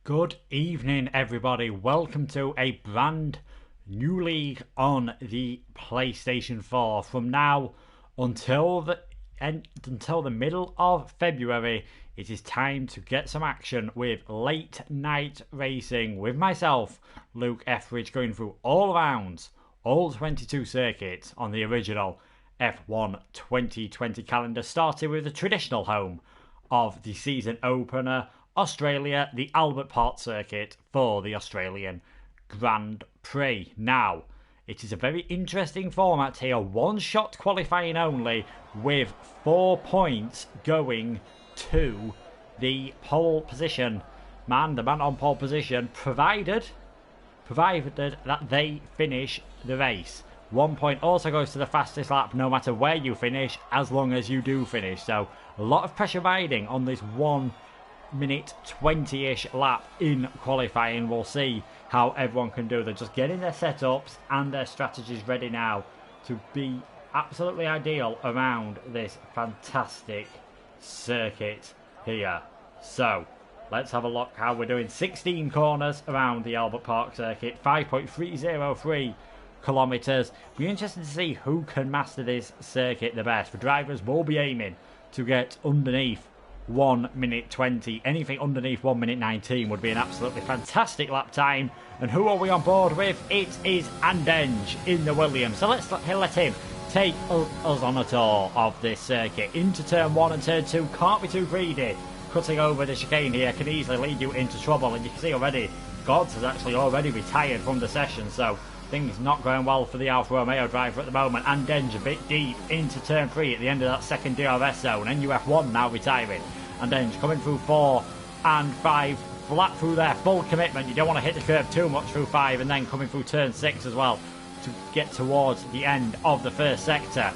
Good evening, everybody. Welcome to a brand new league on the PlayStation 4. From now until the middle of February, it is time to get some action with Late Night Racing with myself, Luke Etheridge, going through all rounds, all 22 circuits on the original F1 2020 calendar, starting with the traditional home of the season opener, Australia, the Albert Park circuit for the Australian Grand Prix. Now, it is a very interesting format here, one-shot qualifying only, with 4 points going to the pole position man, the man on pole position, provided that they finish the race. 1 point also goes to the fastest lap, no matter where you finish, as long as you do finish. So, a lot of pressure riding on this 1 minute 20-ish lap in qualifying. We'll see how everyone can do. They're just getting their setups and their strategies ready now to be absolutely ideal around this fantastic circuit here. So let's have a look how we're doing. 16 corners around the Albert Park circuit, 5.303 kilometres. Be interesting to see who can master this circuit the best. The drivers will be aiming to get underneath 1 minute 20. Anything underneath 1 minute 19 would be an absolutely fantastic lap time. And who are we on board with? It is Andenge in the Williams. So let's let him take us on a tour of this circuit. Into turn 1 and turn 2. Can't be too greedy. Cutting over the chicane here can easily lead you into trouble. And you can see already, Gods has actually already retired from the session. So things not going well for the Alfa Romeo driver at the moment. Andenge a bit deep into turn 3 at the end of that second DRS zone. NUF1 now retiring. Andenge coming through 4 and 5, flat through there, full commitment. You don't want to hit the curb too much through 5, and then coming through turn 6 as well to get towards the end of the first sector.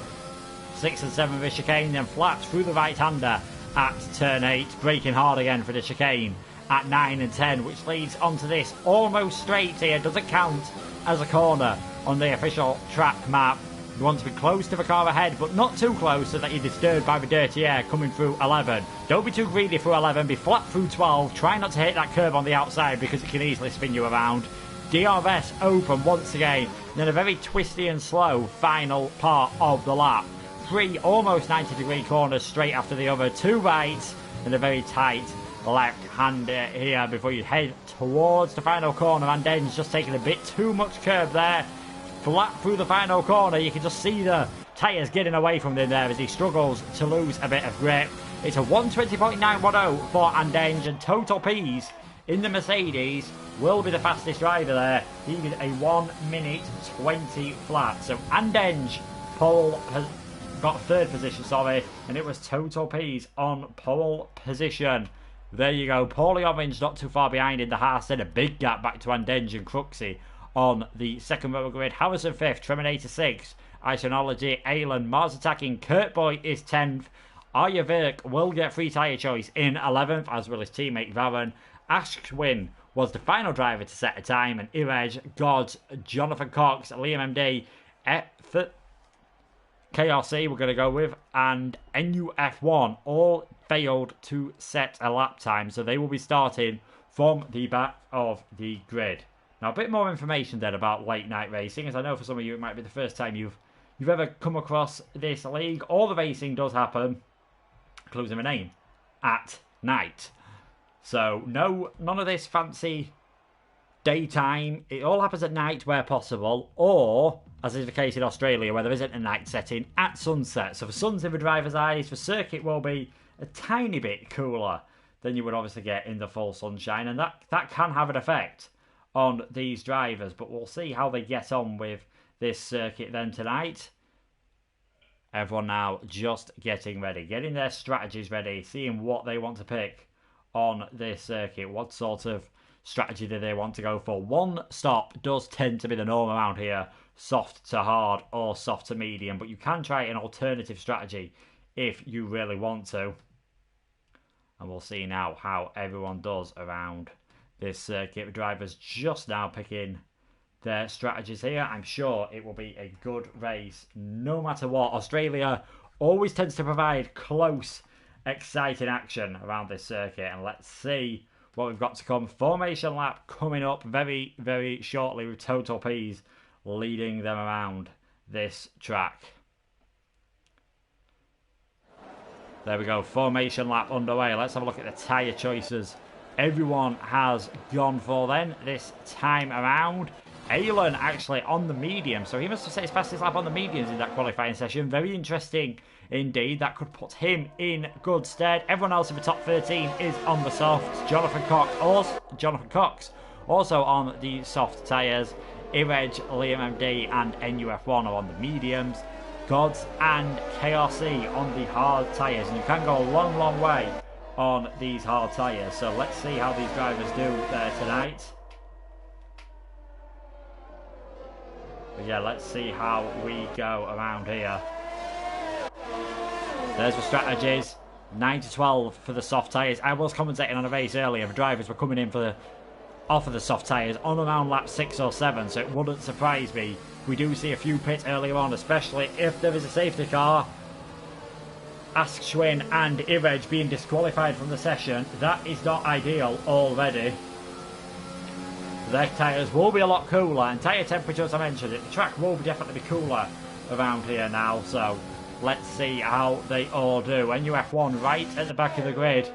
6 and 7 with chicane, then flat through the right-hander at turn 8, braking hard again for the chicane at 9 and 10, which leads onto this almost straight here. Doesn't count as a corner on the official track map. You want to be close to the car ahead, but not too close so that you're disturbed by the dirty air coming through 11. Don't be too greedy through 11, be flat through 12. Try not to hit that curb on the outside because it can easily spin you around. DRS open once again, and then a very twisty and slow final part of the lap. 3 almost 90-degree corners straight after the other, 2 rights, and a very tight left-hander here before you head towards the final corner. And then just taking a bit too much curb there. Flat through the final corner, you can just see the tyres getting away from him there as he struggles to lose a bit of grip. It's a 120.910 for Andenge, and Total P's in the Mercedes will be the fastest driver there. He did a 1 minute 20 flat. So Andenge pole has got 3rd position, and it was Total P's on pole position. There you go. Paulie Orange not too far behind in the Haas, then a big gap back to Andenge and Cruxy on the second row of grid. Harrison 5th, Terminator 6th, Isonology, Aylan, Mars attacking, Kurt Boy is 10th, Arya Virk will get free tyre choice in 11th, as well as teammate Varun. Ashwin was the final driver to set a time, and Irej, Gods, Jonathan Cox, Liam MD, KRC we're going to go with, and NUF1 all failed to set a lap time, so they will be starting from the back of the grid. Now, a bit more information then about Late Night Racing, as I know for some of you it might be the first time you've ever come across this league. All the racing does happen, including the name, at night. So, none of this fancy daytime. It all happens at night where possible, or, as is the case in Australia, where there isn't a night setting, at sunset. So, the sun's in the driver's eyes. The circuit will be a tiny bit cooler than you would obviously get in the full sunshine, and that can have an effect on these drivers, but we'll see how they get on with this circuit then tonight. Everyone now just getting ready, getting their strategies ready, seeing what they want to pick on this circuit. What sort of strategy do they want to go for? One stop does tend to be the norm around here, soft to hard or soft to medium, but you can try an alternative strategy if you really want to. And we'll see now how everyone does around this circuit. The drivers just now picking their strategies here. I'm sure it will be a good race no matter what. Australia always tends to provide close, exciting action around this circuit, and let's see what we've got to come. Formation lap coming up very, very shortly with Total P's leading them around this track. There we go, formation lap underway. Let's have a look at the tyre choices everyone has gone for then this time around. Alan actually on the medium, so he must have set his fastest lap on the mediums in that qualifying session. Very interesting indeed. That could put him in good stead. Everyone else in the top 13 is on the softs. Jonathan Cox also on the soft tyres. Etheridge, Liam MD and NUF1 are on the mediums. Gods and KRC on the hard tyres, and you can go a long, long way on these hard tyres. So let's see how these drivers do there tonight. But yeah, let's see how we go around here. There's the strategies. 9 to 12 for the soft tyres. I was commentating on a race earlier. The drivers were coming in for off of the soft tyres on around lap 6 or 7, so it wouldn't surprise me. We do see a few pits earlier on, especially if there is a safety car. Ask Schwinn and Etheridge being disqualified from the session. That is not ideal already. Their tyres will be a lot cooler, and tyre temperature, as I mentioned, the track will definitely be cooler around here now, so let's see how they all do. NUF1 right at the back of the grid,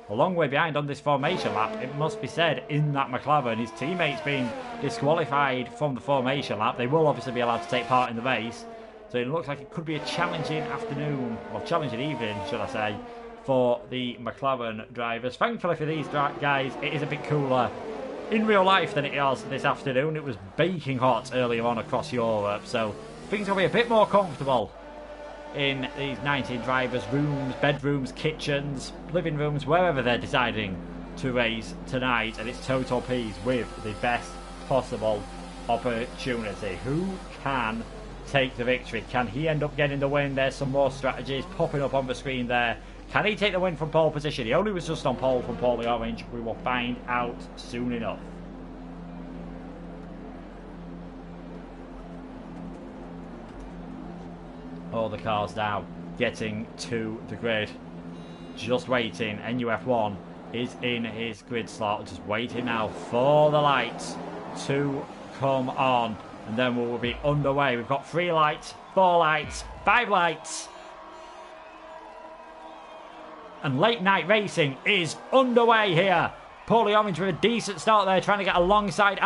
a long way behind on this formation lap, it must be said, in that McLaren. His teammates being disqualified from the formation lap. They will obviously be allowed to take part in the race, so it looks like it could be a challenging afternoon, or challenging evening, should I say, for the McLaren drivers. Thankfully for these guys, it is a bit cooler in real life than it was this afternoon. It was baking hot earlier on across Europe, so things will be a bit more comfortable in these 19 drivers' rooms, bedrooms, kitchens, living rooms, wherever they're deciding to race tonight. And it's Total P's with the best possible opportunity. Who can take the victory? Can he end up getting the win? There's some more strategies popping up on the screen there. Can he take the win from pole position? He only was just on pole from Paulie Orange. We will find out soon enough. All the cars now getting to the grid. Just waiting. NUF1 is in his grid slot. Just waiting now for the lights to come on. And then we will be underway. We've got 3 lights, 4 lights, 5 lights. And Late Night Racing is underway here. Paulie Orange with a decent start there, trying to get alongside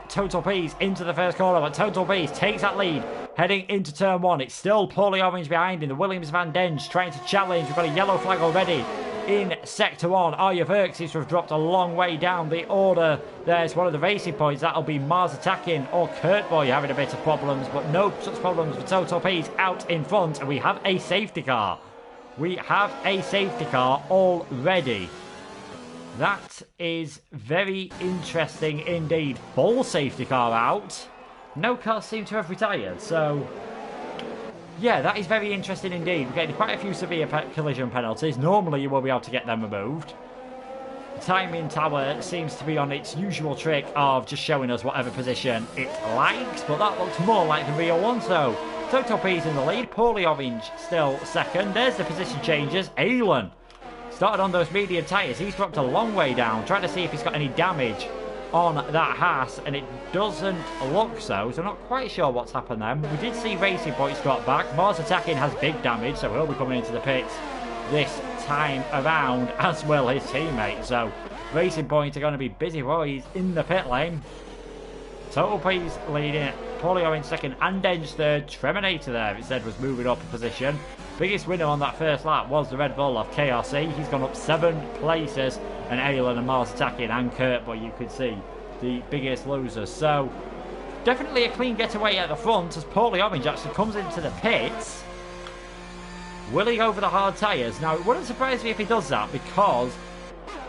Total P's into the first corner, but Total P's takes that lead heading into turn 1. It's still Paulie Orange behind him. The Williams Van Denge trying to challenge. We've got a yellow flag already in sector 1. Arya Verk seems to have dropped a long way down the order. There's one of the racing points. That'll be Mars attacking or Kurt Boy having a bit of problems, but no such problems for Total P's out in front. And we have a safety car. We have a safety car already. That is very interesting indeed. Full safety car out. No cars seem to have retired, so yeah, that is very interesting indeed. We're getting quite a few severe collision penalties. Normally you will be able to get them removed. The timing tower seems to be on its usual trick of just showing us whatever position it likes, but that looks more like the real one. So Total P's in the lead, Paulie Orange still second. There's the position changes. Alan started on those medium tyres. He's dropped a long way down, trying to see if he's got any damage on that Haas, and it doesn't look so. So I'm not quite sure what's happened there. We did see Racing Points drop back. Mars attacking has big damage, so he'll be coming into the pits this time around, as will his teammate. So Racing Points are going to be busy while he's in the pit lane. Total P's leading it. Paulie Orange second, and Denge third. Treminator there, it said, was moving up a position. Biggest winner on that first lap was the Red Bull of KRC. He's gone up 7 places, and Alan and Mars attacking and Kurt, but you could see the biggest losers. So definitely a clean getaway at the front as Paulie Orange actually comes into the pits. Will he go for the hard tyres? Now, it wouldn't surprise me if he does that, because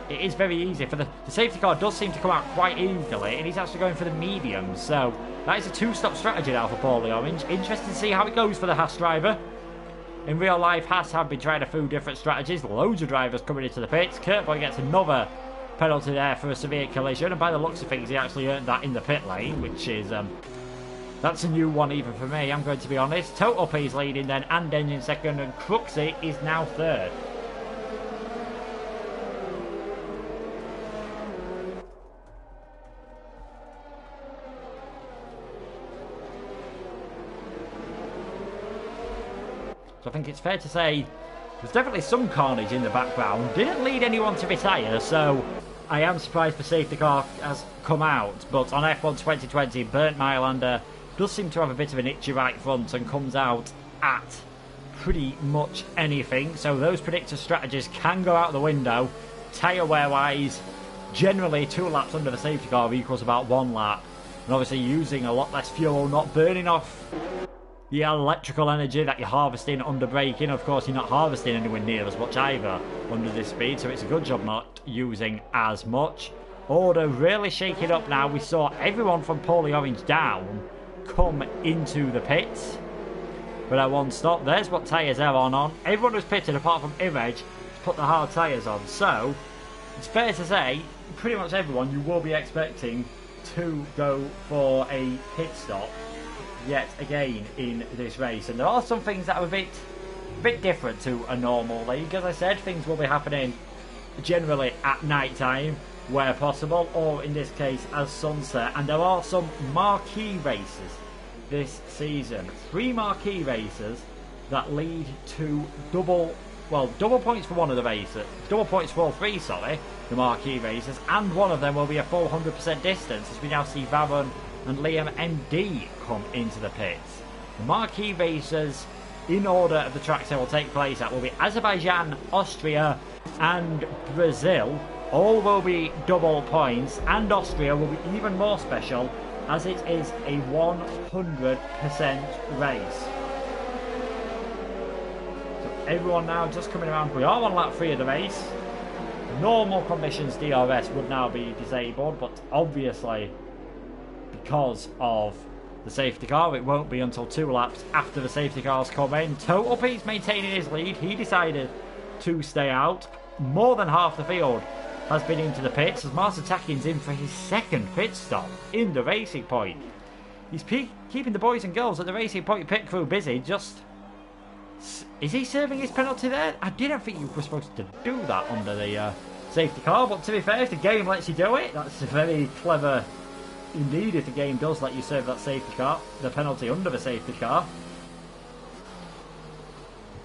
it is very easy. For the safety car does seem to come out quite easily, and he's actually going for the mediums. So that is a 2-stop strategy now for Paulie Orange. Interesting to see how it goes for the Haas driver. In real life, Haas have been trying a few different strategies. Loads of drivers coming into the pits. Kurt Boy gets another penalty there for a severe collision, and by the looks of things, he actually earned that in the pit lane, which is that's a new one even for me, I'm going to be honest. Total P's leading then, and Denge in second, and Cruxy is now third. So I think it's fair to say there's definitely some carnage in the background. Didn't lead anyone to retire, so I am surprised the safety car has come out. But on F1 2020, Bernd Mailander does seem to have a bit of an itchy right front and comes out at pretty much anything. So those predictor strategies can go out the window. Tyre wear wise, generally 2 laps under the safety car equals about 1 lap. And obviously using a lot less fuel, not burning off the electrical energy that you're harvesting under braking. Of course, you're not harvesting anywhere near as much either under this speed, so it's a good job not using as much. Order really shaking up now. We saw everyone from Paulie Orange down come into the pits. But at one stop, there's what tyres they're on. Everyone was pitted apart from Etheridge to put the hard tyres on. So, it's fair to say, pretty much everyone you will be expecting to go for a pit stop yet again in this race. And there are some things that are a bit different to a normal league. As I said, things will be happening generally at night time where possible, or in this case as sunset. And there are some marquee races this season. 3 marquee races that lead to double points for one of the races, double points for all 3, sorry, the marquee races, and one of them will be a full 100% distance as we now see Varun and Liam MD come into the pits. The marquee races, in order of the tracks they will take place at, will be Azerbaijan, Austria and Brazil. All will be double points, and Austria will be even more special as it is a 100% race. So everyone now just coming around. We are on lap 3 of the race. Normal conditions DRS would now be disabled, but obviously because of the safety car it won't be until 2 laps after the safety cars come in. Total P's maintaining his lead. He decided to stay out. More than half the field has been into the pits as Martin Takin's in for his 2nd pit stop in the Racing Point. He's keeping the boys and girls at the Racing Point pit crew busy. Just, is he serving his penalty there? I didn't think you were supposed to do that under the safety car, but to be fair, if the game lets you do it, that's very clever indeed. If the game does let you serve that safety car, the penalty under the safety car.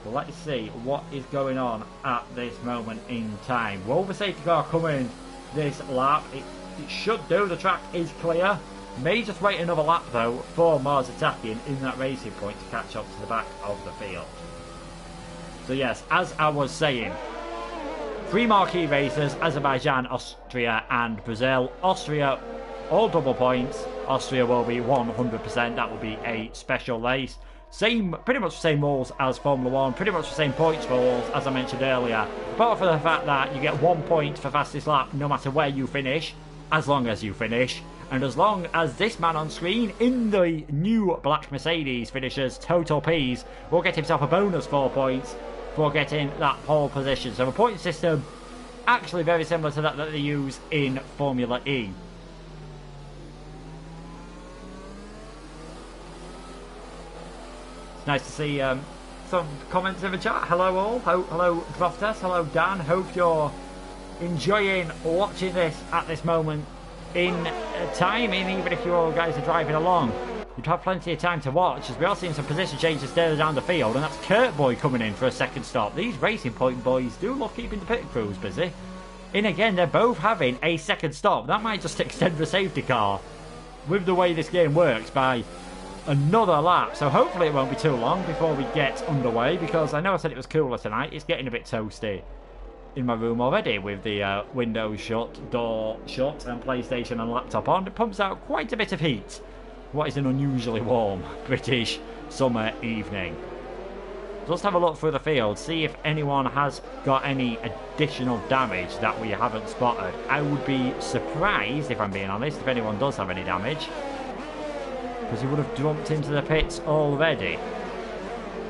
Well, let's see what is going on at this moment in time. Will the safety car come in this lap? It should do. The track is clear. May just wait another lap though for Mars attacking in that Racing Point to catch up to the back of the field. So yes, as I was saying, 3 marquee races: Azerbaijan, Austria and Brazil. Austria, all double points. Austria will be 100%. That will be a special race. Pretty much the same rules as Formula 1, pretty much the same points rules as I mentioned earlier, apart from the fact that you get 1 point for fastest lap no matter where you finish, as long as you finish, and as long as this man on screen in the new black Mercedes finishes Total P's will get himself a bonus 4 points for getting that pole position. So a point system actually very similar to that they use in Formula E. Nice to see some comments in the chat. Hello all. Hello Droftus. Hello Dan. Hope you're enjoying watching this at this moment in time. And even if you all guys are driving along, you'd have plenty of time to watch as we are seeing some position changes further down the field. And that's Kurt Boy coming in for a 2nd stop. These Racing Point boys do love keeping the pit crews busy. And again, they're both having a 2nd stop. That might just extend the safety car with the way this game works by another lap, so hopefully it won't be too long before we get underway, because I know I said it was cooler tonight. It's getting a bit toasty in my room already with the windows shut, door shut and PlayStation and laptop on. It pumps out quite a bit of heat. What is an unusually warm British summer evening. Just have a look through the field, see if anyone has got any additional damage that we haven't spotted. I would be surprised, if I'm being honest, if anyone does have any damage, because he would have jumped into the pits already.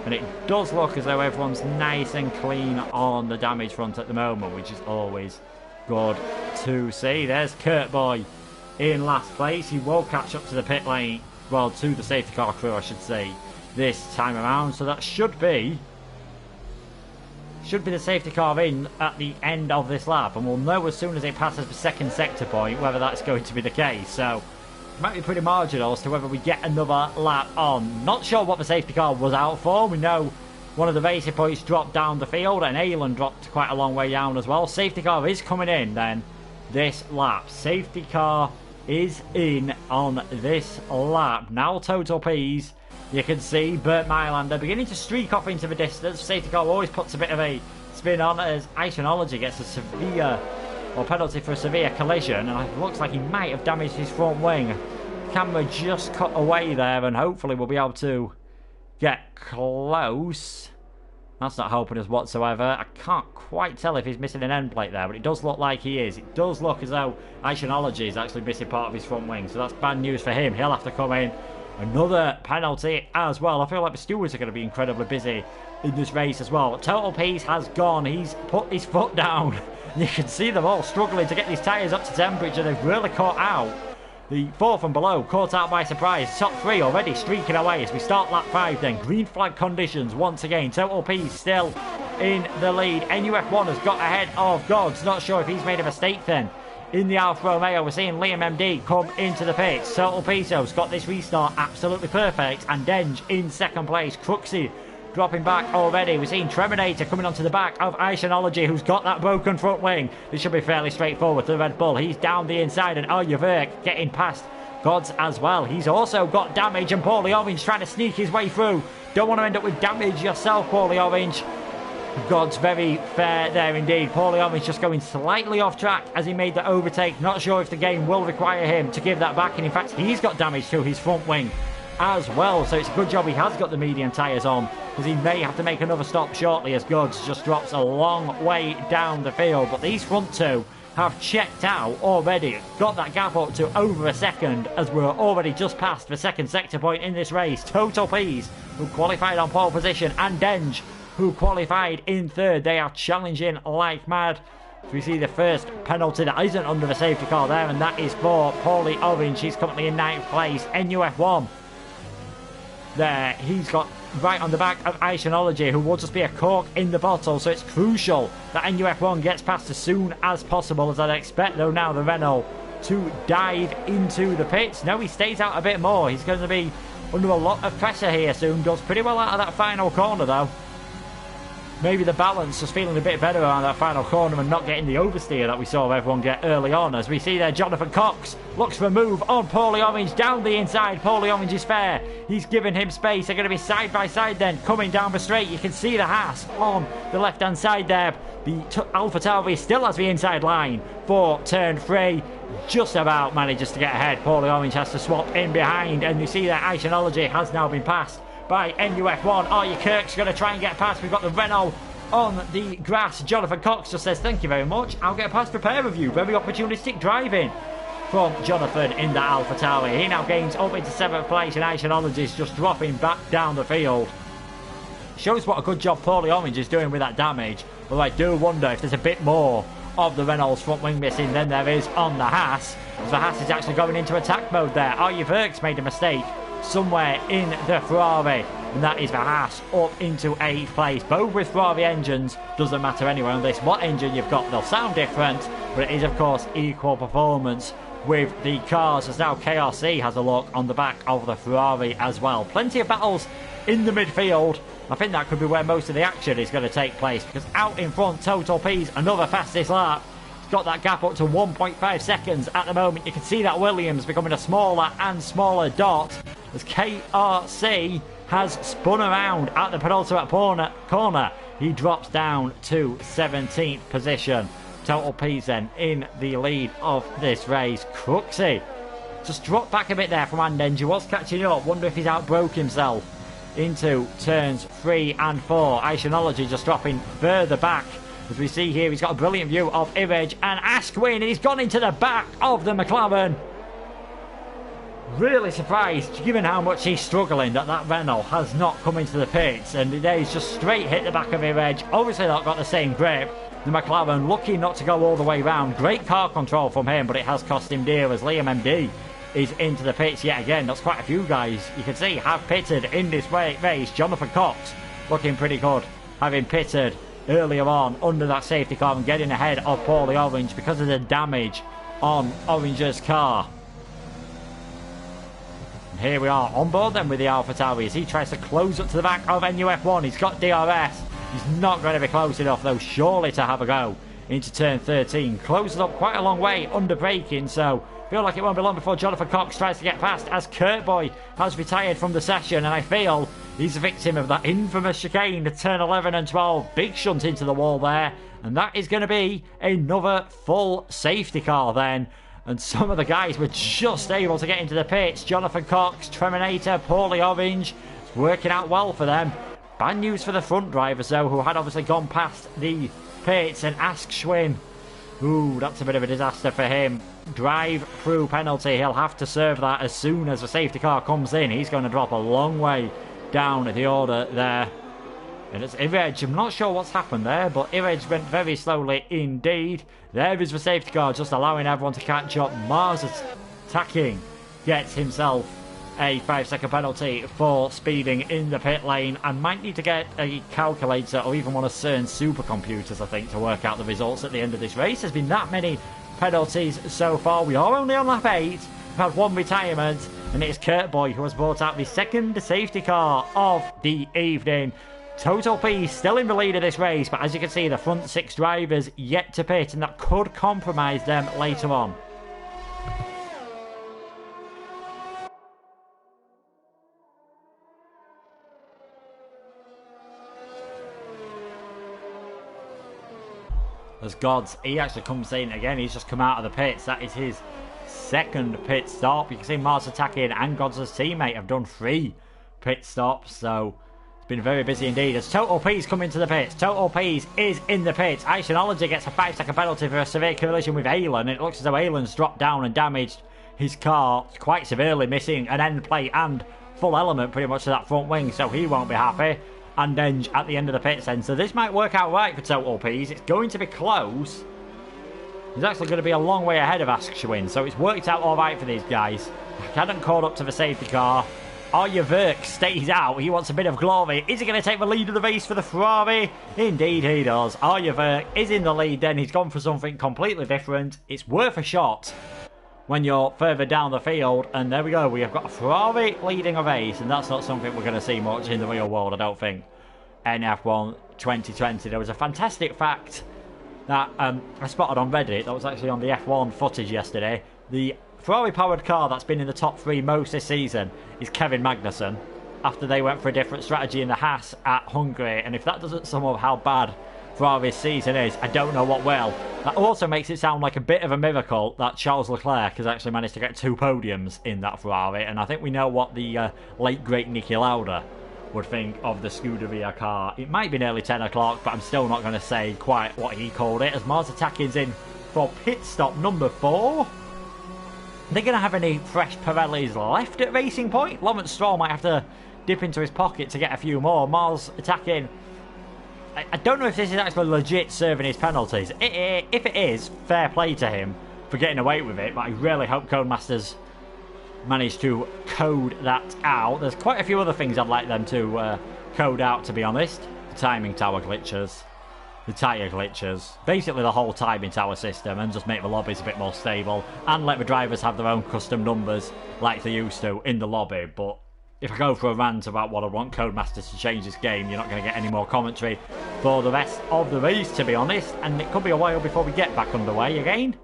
And it does look as though everyone's nice and clean on the damage front at the moment, which is always good to see. There's Kurt Boy in last place. He will catch up to the pit lane, well, to the safety car crew I should say, this time around. So that should be the safety car in at the end of this lap, and we'll know as soon as it passes the 2nd sector point whether that's going to be the case. So might be pretty marginal as to whether we get another lap on. Not sure what the safety car was out for. We know one of the racing points dropped down the field, and Aylan dropped quite a long way down as well. Safety car is coming in then this lap. Safety car is in on this lap. Now Total P's, you can see Bert Mylander beginning to streak off into the distance. Safety car always puts a bit of a spin on as Isonology gets a severe, or penalty for a severe collision, and it looks like he might have damaged his front wing. Camera just cut away there, and hopefully we'll be able to get close. That's not helping us whatsoever. I can't quite tell if he's missing an end plate there, but it does look like he is. It does look as though Isonology is actually missing part of his front wing, so that's bad news for him. He'll have to come in. Another penalty as well. I feel like the stewards are going to be incredibly busy in this race as well. Total Peace has gone. He's put his foot down. You can see them all struggling to get these tyres up to temperature. They've really caught out. The four from below caught out by surprise. Top three already streaking away as we start lap 5 then. Green flag conditions once again. Total Peace still in the lead. NUF1 has got ahead of Gods. Not sure if he's made a mistake then. In the Alfa Romeo, we're seeing Liam MD come into the pits. Total Piso's got this restart absolutely perfect. And Denge in second place. Cruxy dropping back already. We're seeing Treminator coming onto the back of Isonology, who's got that broken front wing. This should be fairly straightforward to the Red Bull. He's down the inside, and Verk getting past Gods as well. He's also got damage, and Paulie Orange trying to sneak his way through. Don't want to end up with damage yourself, Paulie Orange. God's very fair there indeed. Paulie Orange just going slightly off track as he made the overtake. Not sure if the game will require him to give that back, and in fact he's got damage to his front wing as well, so it's a good job he has got the medium tyres on, because he may have to make another stop shortly as Gods just drops a long way down the field. But these front two have checked out already, got that gap up to over a second as we're already just past the second sector point in this race. Total Peas, who qualified on pole position, and Denge, who qualified in third. They are challenging like mad. We see the first penalty that isn't under the safety car there, and that is for Paulie Orange. He's currently in 9th place. NUF1 there, he's got right on the back of Isonology, who will just be a cork in the bottle, so it's crucial that NUF1 gets past as soon as possible, as I'd expect though now the Renault to dive into the pits. No, he stays out a bit more. He's going to be under a lot of pressure here soon. Does pretty well out of that final corner though. Maybe the balance just feeling a bit better around that final corner and not getting the oversteer that we saw everyone get early on. As we see there, Jonathan Cox looks for a move on Paulie Orange down the inside. Paulie Orange is fair. He's given him space. They're going to be side by side then, coming down the straight. You can see the Haas on the left-hand side there. The Alpha Tauri still has the inside line for turn 3. Just about manages to get ahead. Paulie Orange has to swap in behind, and you see that Isonology has now been passed by NUF1. Arya Kirk's going to try and get past. We've got the Renault on the grass. Jonathan Cox just says, thank you very much, I'll get past the pair of you. Very opportunistic driving from Jonathan in the Alpha Tauri. He now gains up into 7th place, and Isonology is just dropping back down the field. Shows what a good job Paulie Orange is doing with that damage. Well, I do wonder if there's a bit more of the Renault's front wing missing than there is on the Haas. So the Haas is actually going into attack mode there. Arya Verk's made a mistake somewhere in the Ferrari, and that is the Haas up into 8th place. Both with Ferrari engines. Doesn't matter anyway on this what engine you've got, they'll sound different, but it is of course equal performance with the cars, as now KRC has a look on the back of the Ferrari as well. Plenty of battles in the midfield. I think that could be where most of the action is going to take place, because out in front, Total P's another fastest lap. Got that gap up to 1.5 seconds at the moment. You can see that Williams becoming a smaller and smaller dot as KRC has spun around at the penultimate corner. He drops down to 17th position. Total P's then in the lead of this race. Cruxy just dropped back a bit there from Andenge. He was catching up. Wonder if he's outbroke himself into turns 3 and 4. Isonology just dropping further back. As we see here, he's got a brilliant view of Etheridge and Asquin, and he's gone into the back of the McLaren. Really surprised, given how much he's struggling, that Renault has not come into the pits, and there he's just straight hit the back of Etheridge. Obviously not got the same grip. The McLaren lucky not to go all the way round. Great car control from him, but it has cost him dear as Liam MD is into the pits yet again. That's quite a few guys you can see have pitted in this race. Jonathan Cox looking pretty good, having pitted earlier on under that safety car and getting ahead of Paulie Orange because of the damage on Orange's car. Here we are on board then with the AlphaTauri as he tries to close up to the back of NUF1. He's got DRS. He's not going to be close enough though, surely, to have a go into turn 13. Closes up quite a long way under braking, so feel like it won't be long before Jonathan Cox tries to get past as Kurt Boy has retired from the session, and I feel he's a victim of that infamous chicane to turn 11 and 12. Big shunt into the wall there, and that is going to be another full safety car then. And some of the guys were just able to get into the pits. Jonathan Cox, Treminator, Paulie Orange. It's working out well for them. Bad news for the front drivers though, who had obviously gone past the pits, and Ask Schwinn. Ooh, that's a bit of a disaster for him. Drive-through penalty. He'll have to serve that as soon as the safety car comes in. He's going to drop a long way down the order there. And it's Etheridge. I'm not sure what's happened there, but Etheridge went very slowly indeed. There is the safety car, just allowing everyone to catch up. Mars attacking gets himself a 5-second penalty for speeding in the pit lane. I might need to get a calculator or even one of CERN's supercomputers, I think, to work out the results at the end of this race. There's been that many penalties so far. We are only on lap 8. We've had one retirement, and it is Kurt Boy who has brought out the second safety car of the evening. Total P still in the lead of this race, but as you can see, the front 6 drivers yet to pit, and that could compromise them later on. As Gods, he actually comes in again. He's just come out of the pits. That is his second pit stop. You can see Mars attacking and Gods' teammate have done 3 pit stops, so been very busy indeed as Total P's come into the pits. Total P's is in the pits. Iceanology gets a 5-second penalty for a severe collision with Alan. It looks as though Alan's dropped down and damaged his car quite severely, missing an end plate and full element pretty much to that front wing, so he won't be happy. And then at the end of the pits then, so this might work out right for Total P's. It's going to be close. He's actually going to be a long way ahead of Ask Schwinn, so it's worked out alright for these guys. Hadn't caught up to the safety car. Arje Verk stays out. He wants a bit of glory. Is he going to take the lead of the race for the Ferrari? Indeed he does. Arje Verk is in the lead then. He's gone for something completely different. It's worth a shot when you're further down the field. And there we go. We have got a Ferrari leading a race. And that's not something we're going to see much in the real world, I don't think. NF1 2020. There was a fantastic fact that I spotted on Reddit. That was actually on the F1 footage yesterday. The Ferrari-powered car that's been in the top 3 most this season is Kevin Magnussen, after they went for a different strategy in the Haas at Hungary. And if that doesn't sum up how bad Ferrari's season is, I don't know what will. That also makes it sound like a bit of a miracle that Charles Leclerc has actually managed to get 2 podiums in that Ferrari. And I think we know what the late great Niki Lauda would think of the Scuderia car. It might be nearly 10 o'clock, but I'm still not going to say quite what he called it, as Mars Attackin's in for pit stop number 4. Are they going to have any fresh Pirellis left at Racing Point? Lawrence Stroll might have to dip into his pocket to get a few more. Mars Attackin. I don't know if this is actually legit serving his penalties. If it is, fair play to him for getting away with it, but I really hope Codemasters manage to code that out. There's quite a few other things I'd like them to code out, to be honest. The timing tower glitches, the tyre glitches, basically the whole timing tower system, and just make the lobbies a bit more stable and let the drivers have their own custom numbers like they used to in the lobby. But if I go for a rant about what I want Codemasters to change this game, you're not going to get any more commentary for the rest of the race, to be honest, and it could be a while before we get back underway again.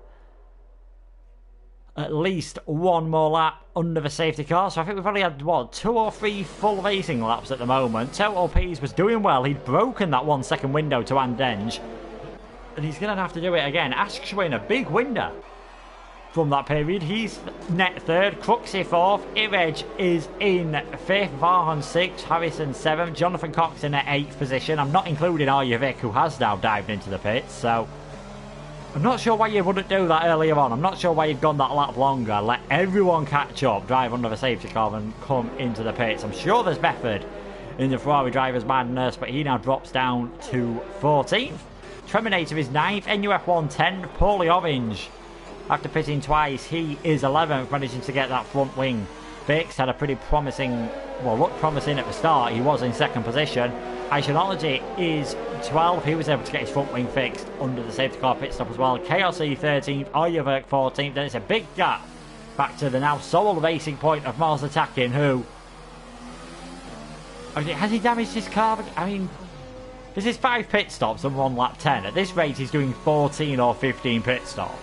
At least one more lap under the safety car, so I think we've only had, what, 2 or 3 full racing laps at the moment. Total P's was doing well. He'd broken that 1-second window to Andenge, and he's going to have to do it again. Ask Schwinn, a big winner from that period. He's net 3rd, Cruxy 4th, Etheridge is in 5th, Vaughan 6th, Harrison 7th, Jonathan Cox in at 8th position. I'm not including Arje Vic, who has now dived into the pits, so I'm not sure why you wouldn't do that earlier on. I'm not sure why you've gone that lap longer. Let everyone catch up, drive under the safety car and come into the pits. I'm sure there's method in the Ferrari driver's madness, but he now drops down to 14th. Treminator is 9th, NUF1 10th, Paulie Orange, after pitting twice, he is 11th, managing to get that front wing fixed. Had a pretty promising, well, looked promising at the start. He was in 2nd position. Iceanology is 12th. He was able to get his front wing fixed under the safety car pit stop as well. KLC 13th, Arje Verk 14th. Then it's a big gap back to the now sole racing point of Mars Attacking, who... has he damaged his car? I mean, this is 5 pit stops and 1 lap 10. At this rate, he's doing 14 or 15 pit stops.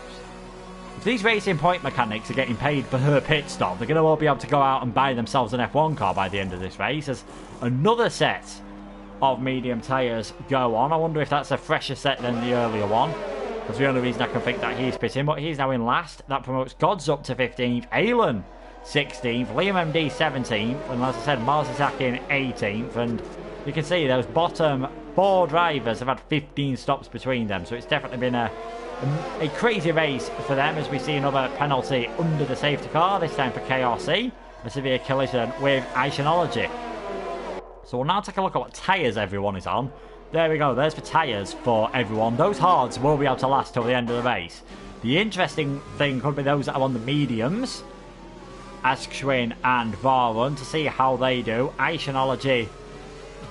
If these racing point mechanics are getting paid for her pit stop, they're going to all be able to go out and buy themselves an F1 car by the end of this race, as another set of medium tyres go on. I wonder if that's a fresher set than the earlier one. That's the only reason I can think that he's pitting, but he's now in last. That promotes Gods up to 15th, Alan 16th, Liam MD 17th, and as I said, Mars Attacking 18th. And you can see those bottom 4 drivers have had 15 stops between them, so it's definitely been a crazy race for them, as we see another penalty under the safety car, this time for KRC, a severe collision with Iconology. So we'll now take a look at what tyres everyone is on. There we go, there's the tyres for everyone. Those hards will be able to last till the end of the race. The interesting thing could be those that are on the mediums, Askshwin and Varun, to see how they do. Iconology,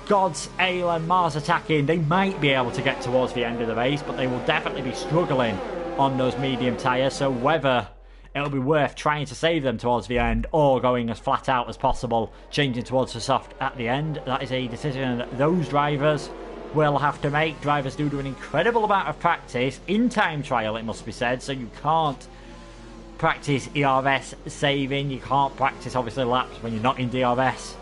Gods, Alan, Mars Attacking, they might be able to get towards the end of the race, but they will definitely be struggling on those medium tyres, so whether it'll be worth trying to save them towards the end or going as flat out as possible, changing towards the soft at the end, that is a decision that those drivers will have to make. Drivers do an incredible amount of practice in time trial, it must be said, so you can't practice ERS saving, you can't practice obviously laps when you're not in DRS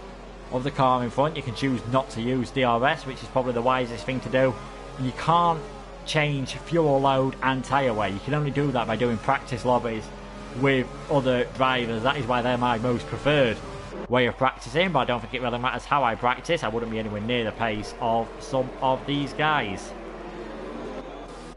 of the car in front. You can choose not to use DRS, which is probably the wisest thing to do. And you can't change fuel load and tyre wear. You can only do that by doing practice lobbies with other drivers. That is why they're my most preferred way of practicing, but I don't think it really matters how I practice. I wouldn't be anywhere near the pace of some of these guys.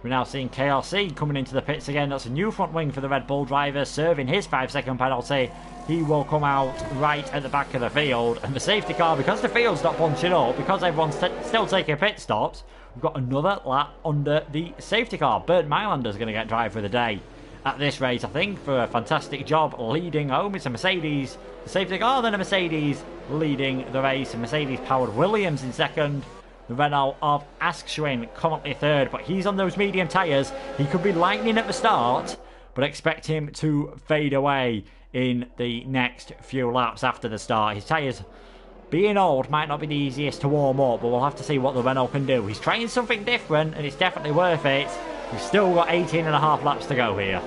We're now seeing KRC coming into the pits again. That's a new front wing for the Red Bull driver, serving his 5-second penalty. He will come out right at the back of the field, and the safety car, because the field's not bunching up, because everyone's still taking pit stops, we've got another lap under the safety car. Bernd Mylander's going to get driver of the day at this race, I think, for a fantastic job leading home. It's a Mercedes safety car, then a Mercedes leading the race, a Mercedes powered Williams in second. The Renault of Askshwin currently third, but he's on those medium tyres. He could be lightning at the start, but expect him to fade away in the next few laps after the start. His tyres, being old, might not be the easiest to warm up, but we'll have to see what the Renault can do. He's trying something different, and it's definitely worth it. We've still got 18.5 laps to go here.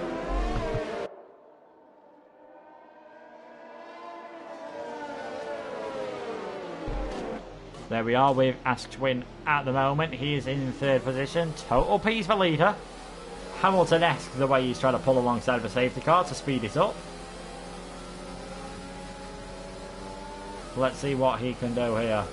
There we are with Askshwin at the moment. He is in third position. Total P's the leader. Hamilton-esque the way he's trying to pull alongside the safety car to speed it up. Let's see what he can do here.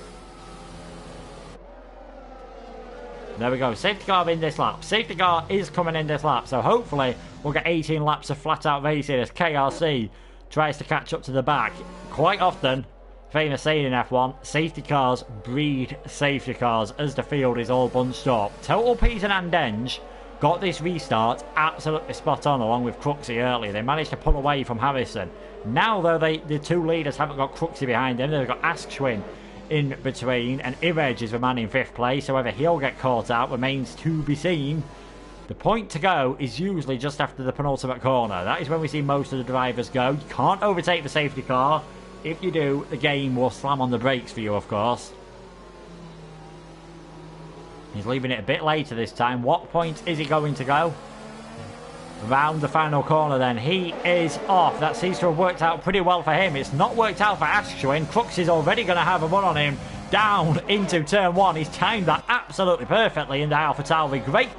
There we go. Safety car in this lap. Safety car is coming in this lap. So hopefully we'll get 18 laps of flat out racing as KRC tries to catch up to the back. Quite often, famous saying in F1, safety cars breed safety cars as the field is all bunched up. Total P's and Andenge got this restart absolutely spot on along with Cruxy earlier. They managed to pull away from Harrison. Now though, the two leaders haven't got Cruxy behind them. They've got Askshwin in between, and Etheridge is the man in 5th place. However, he'll get caught out remains to be seen. The point to go is usually just after the penultimate corner. That is when we see most of the drivers go. You can't overtake the safety car. If you do, the game will slam on the brakes for you, of course. He's leaving it a bit later this time. What point is he going to go? Round the final corner then. He is off. That seems to have worked out pretty well for him. It's not worked out for Askshwin. Crux is already going to have a run on him down into turn 1. He's timed that absolutely perfectly in the Alpha Tauri. Great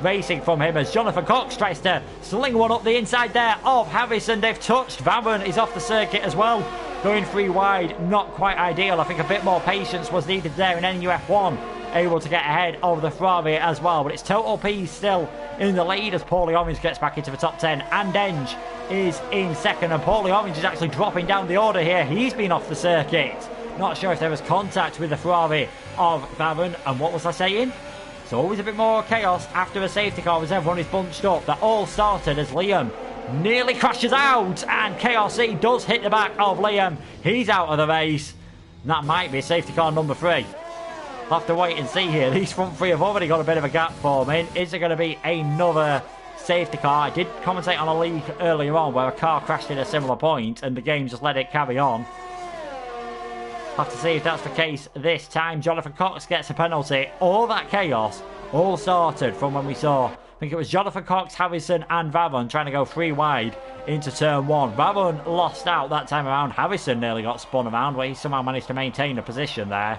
racing from him as Jonathan Cox tries to sling one up the inside there of Harrison. They've touched. Varun is off the circuit as well. Going 3 wide, not quite ideal. I think a bit more patience was needed there in NUF1. Able to get ahead of the Ferrari as well, but it's Total P still in the lead as Paulie Orange gets back into the top 10. Andenge is in second, and Paulie Orange is actually dropping down the order here. He's been off the circuit. Not sure if there was contact with the Ferrari of Varun. And what was I saying? It's always a bit more chaos after a safety car as everyone is bunched up. That all started as Liam nearly crashes out, and KRC does hit the back of Liam. He's out of the race. And that might be safety car number 3. I'll have to wait and see here. These front 3 have already got a bit of a gap forming. Is there going to be another safety car. I did commentate on a league earlier on where a car crashed in a similar point and the game just let it carry on. Have to see if that's the case this time. Jonathan Cox gets a penalty. All that chaos all started from when we saw, I think it was Jonathan Cox, Harrison and Varon trying to go 3 wide into turn 1. Varon lost out that time around. Harrison nearly got spun around, but he somehow managed to maintain a position there.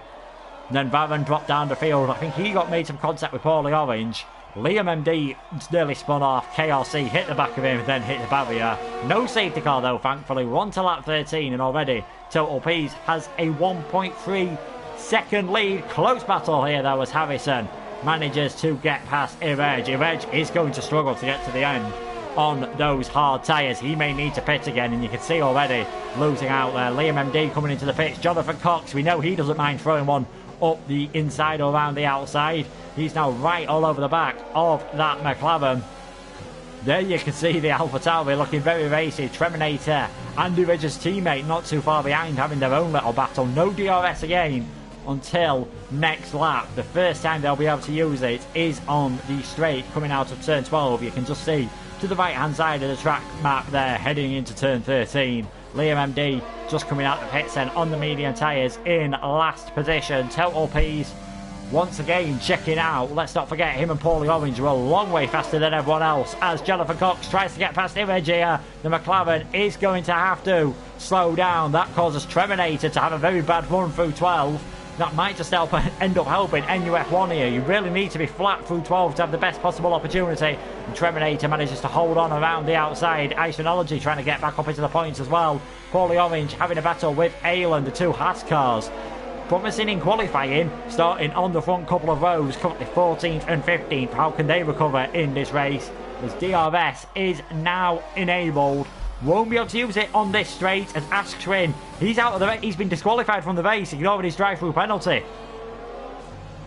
And then Varon dropped down the field. I think he got made some contact with Paulie Orange. Liam MD nearly spun off. KRC hit the back of him, then hit the barrier. No safety car though, thankfully. We're on to lap 13 and already Total P's has a 1.3 second lead. Close battle here though as Harrison manages to get past Etheridge. Etheridge is going to struggle to get to the end on those hard tyres. He may need to pit again, and you can see already losing out there. Liam MD coming into the pits. Jonathan Cox, we know he doesn't mind throwing one up the inside or around the outside. He's now right all over the back of that McLaren. There you can see the AlphaTauri looking very racy. Treminator, Andy Ridge's teammate, not too far behind, having their own little battle. No DRS again until next lap. The first time they'll be able to use it is on the straight coming out of turn 12. You can just see to the right hand side of the track map there, heading into turn 13. Liam MD just coming out the pits then on the medium tyres in last position. Total P's once again checking out. Let's not forget him and Paulie Orange were a long way faster than everyone else as Jonathan Cox tries to get past Etheridge here. The McLaren is going to have to slow down. That causes Treminator to have a very bad run through 12. That might just end up helping NUF1 here. You really need to be flat through 12 to have the best possible opportunity. And Treminator manages to hold on around the outside. Isonology trying to get back up into the points as well. Paulie Orange having a battle with Alan, the two Haas cars. Promising in qualifying, starting on the front couple of rows, currently 14th and 15th. How can they recover in this race? As DRS is now enabled. Won't be able to use it on this straight as Ashwin, he's out of the race. He's been disqualified from the race, ignoring his drive-through penalty.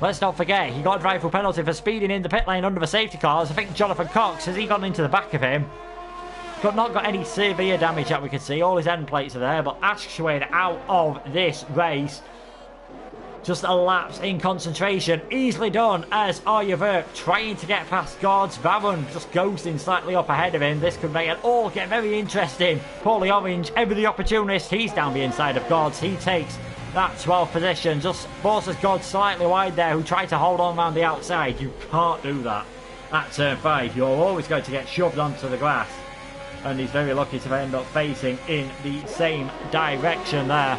Let's not forget, he got a drive-through penalty for speeding in the pit lane under the safety cars. I think Jonathan Cox, has he gone into the back of him? Not got any severe damage that we can see. All his end plates are there, but Ashwin out of this race. Just a lapse in concentration. Easily done as Aryaverk trying to get past Gods. Varon just ghosting slightly up ahead of him. This could make it all get very interesting. Paulie Orange, ever the opportunist. He's down the inside of Gods. He takes that 12th position. Just forces Gods slightly wide there, who tried to hold on around the outside. You can't do that at turn 5. You're always going to get shoved onto the grass. And he's very lucky to end up facing in the same direction there.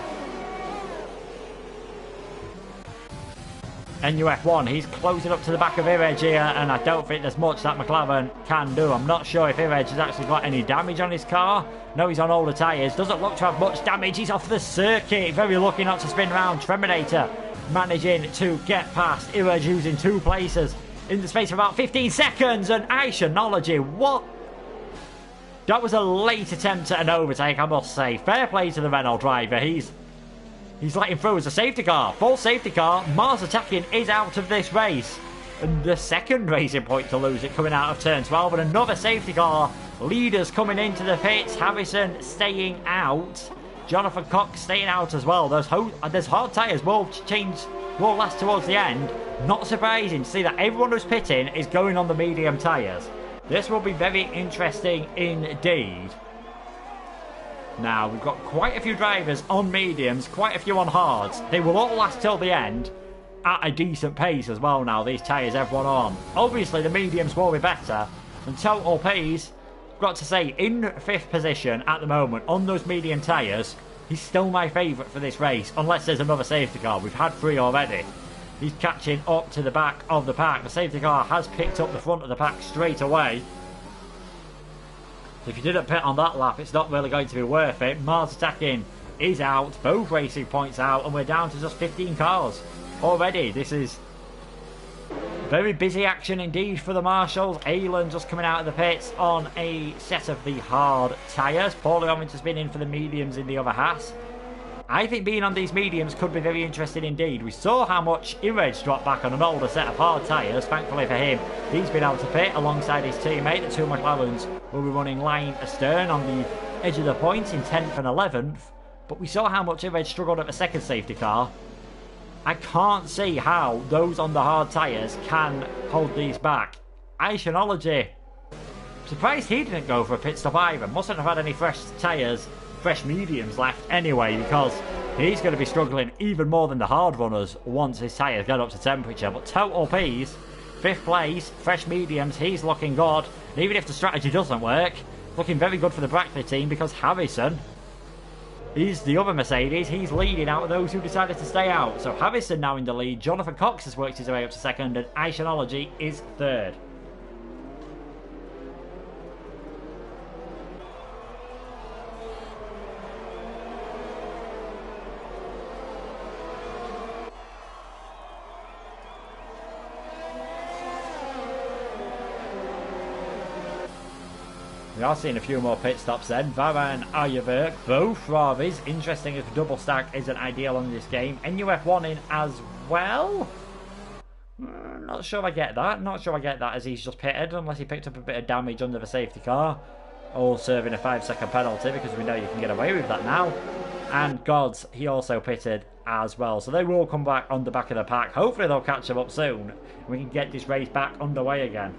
NUF1, he's closing up to the back of Etheridge here, and I don't think there's much that McLaren can do. I'm not sure if Etheridge has actually got any damage on his car. No, he's on older tyres. Doesn't look to have much damage. He's off the circuit. Very lucky not to spin round. Treminator managing to get past Etheridge, using 2 places in the space of about 15 seconds. And Isonology, what? That was a late attempt at an overtake, I must say. Fair play to the Renault driver. He's letting through as a safety car. Full safety car. Mars Attacking is out of this race. And the second racing point to lose it coming out of turn 12. And another safety car. Leaders coming into the pits. Harrison staying out. Jonathan Cox staying out as well. There's hard tyres will last towards the end. Not surprising to see that everyone who's pitting is going on the medium tyres. This will be very interesting indeed. Now, we've got quite a few drivers on mediums, quite a few on hards. They will all last till the end at a decent pace as well now, these tyres everyone on. Obviously, the mediums will be better. And Total P's, got to say, in 5th position at the moment on those medium tyres. He's still my favourite for this race, unless there's another safety car. We've had 3 already. He's catching up to the back of the pack. The safety car has picked up the front of the pack straight away. If you didn't pit on that lap, it's not really going to be worth it. Mars Attacking is out, both racing points out, and we're down to just 15 cars already. This is very busy action indeed for the Marshals. Alan just coming out of the pits on a set of the hard tyres. Paulie Orange has been in for the mediums in the other Haas. I think being on these mediums could be very interesting indeed. We saw how much Etheridge dropped back on an older set of hard tyres. Thankfully for him, he's been able to pit alongside his teammate. The 2 McLarens will be running line astern on the edge of the points in 10th and 11th. But we saw how much Etheridge struggled at the second safety car. I can't see how those on the hard tyres can hold these back. Isonology Surprised he didn't go for a pit stop either. Mustn't have had any fresh tyres, fresh mediums left anyway, because he's going to be struggling even more than the hard runners once his tyres get up to temperature. But Total P's, 5th place, fresh mediums, he's looking good. And even if the strategy doesn't work, looking very good for the Brackley team, because Harrison is the other Mercedes. He's leading out of those who decided to stay out. So Harrison now in the lead. Jonathan Cox has worked his way up to 2nd, and Iceanology is 3rd. We are seeing a few more pit stops then. Varra and Ayerberg, both Ferraris. Interesting if double stack isn't ideal on this game. NUF1 in as well. Not sure I get that. Not sure I get that as he's just pitted, unless he picked up a bit of damage under the safety car. All serving a 5-second penalty, because we know you can get away with that now. And Gods, he also pitted as well. So they will come back on the back of the pack. Hopefully they'll catch them up soon. We can get this race back underway again.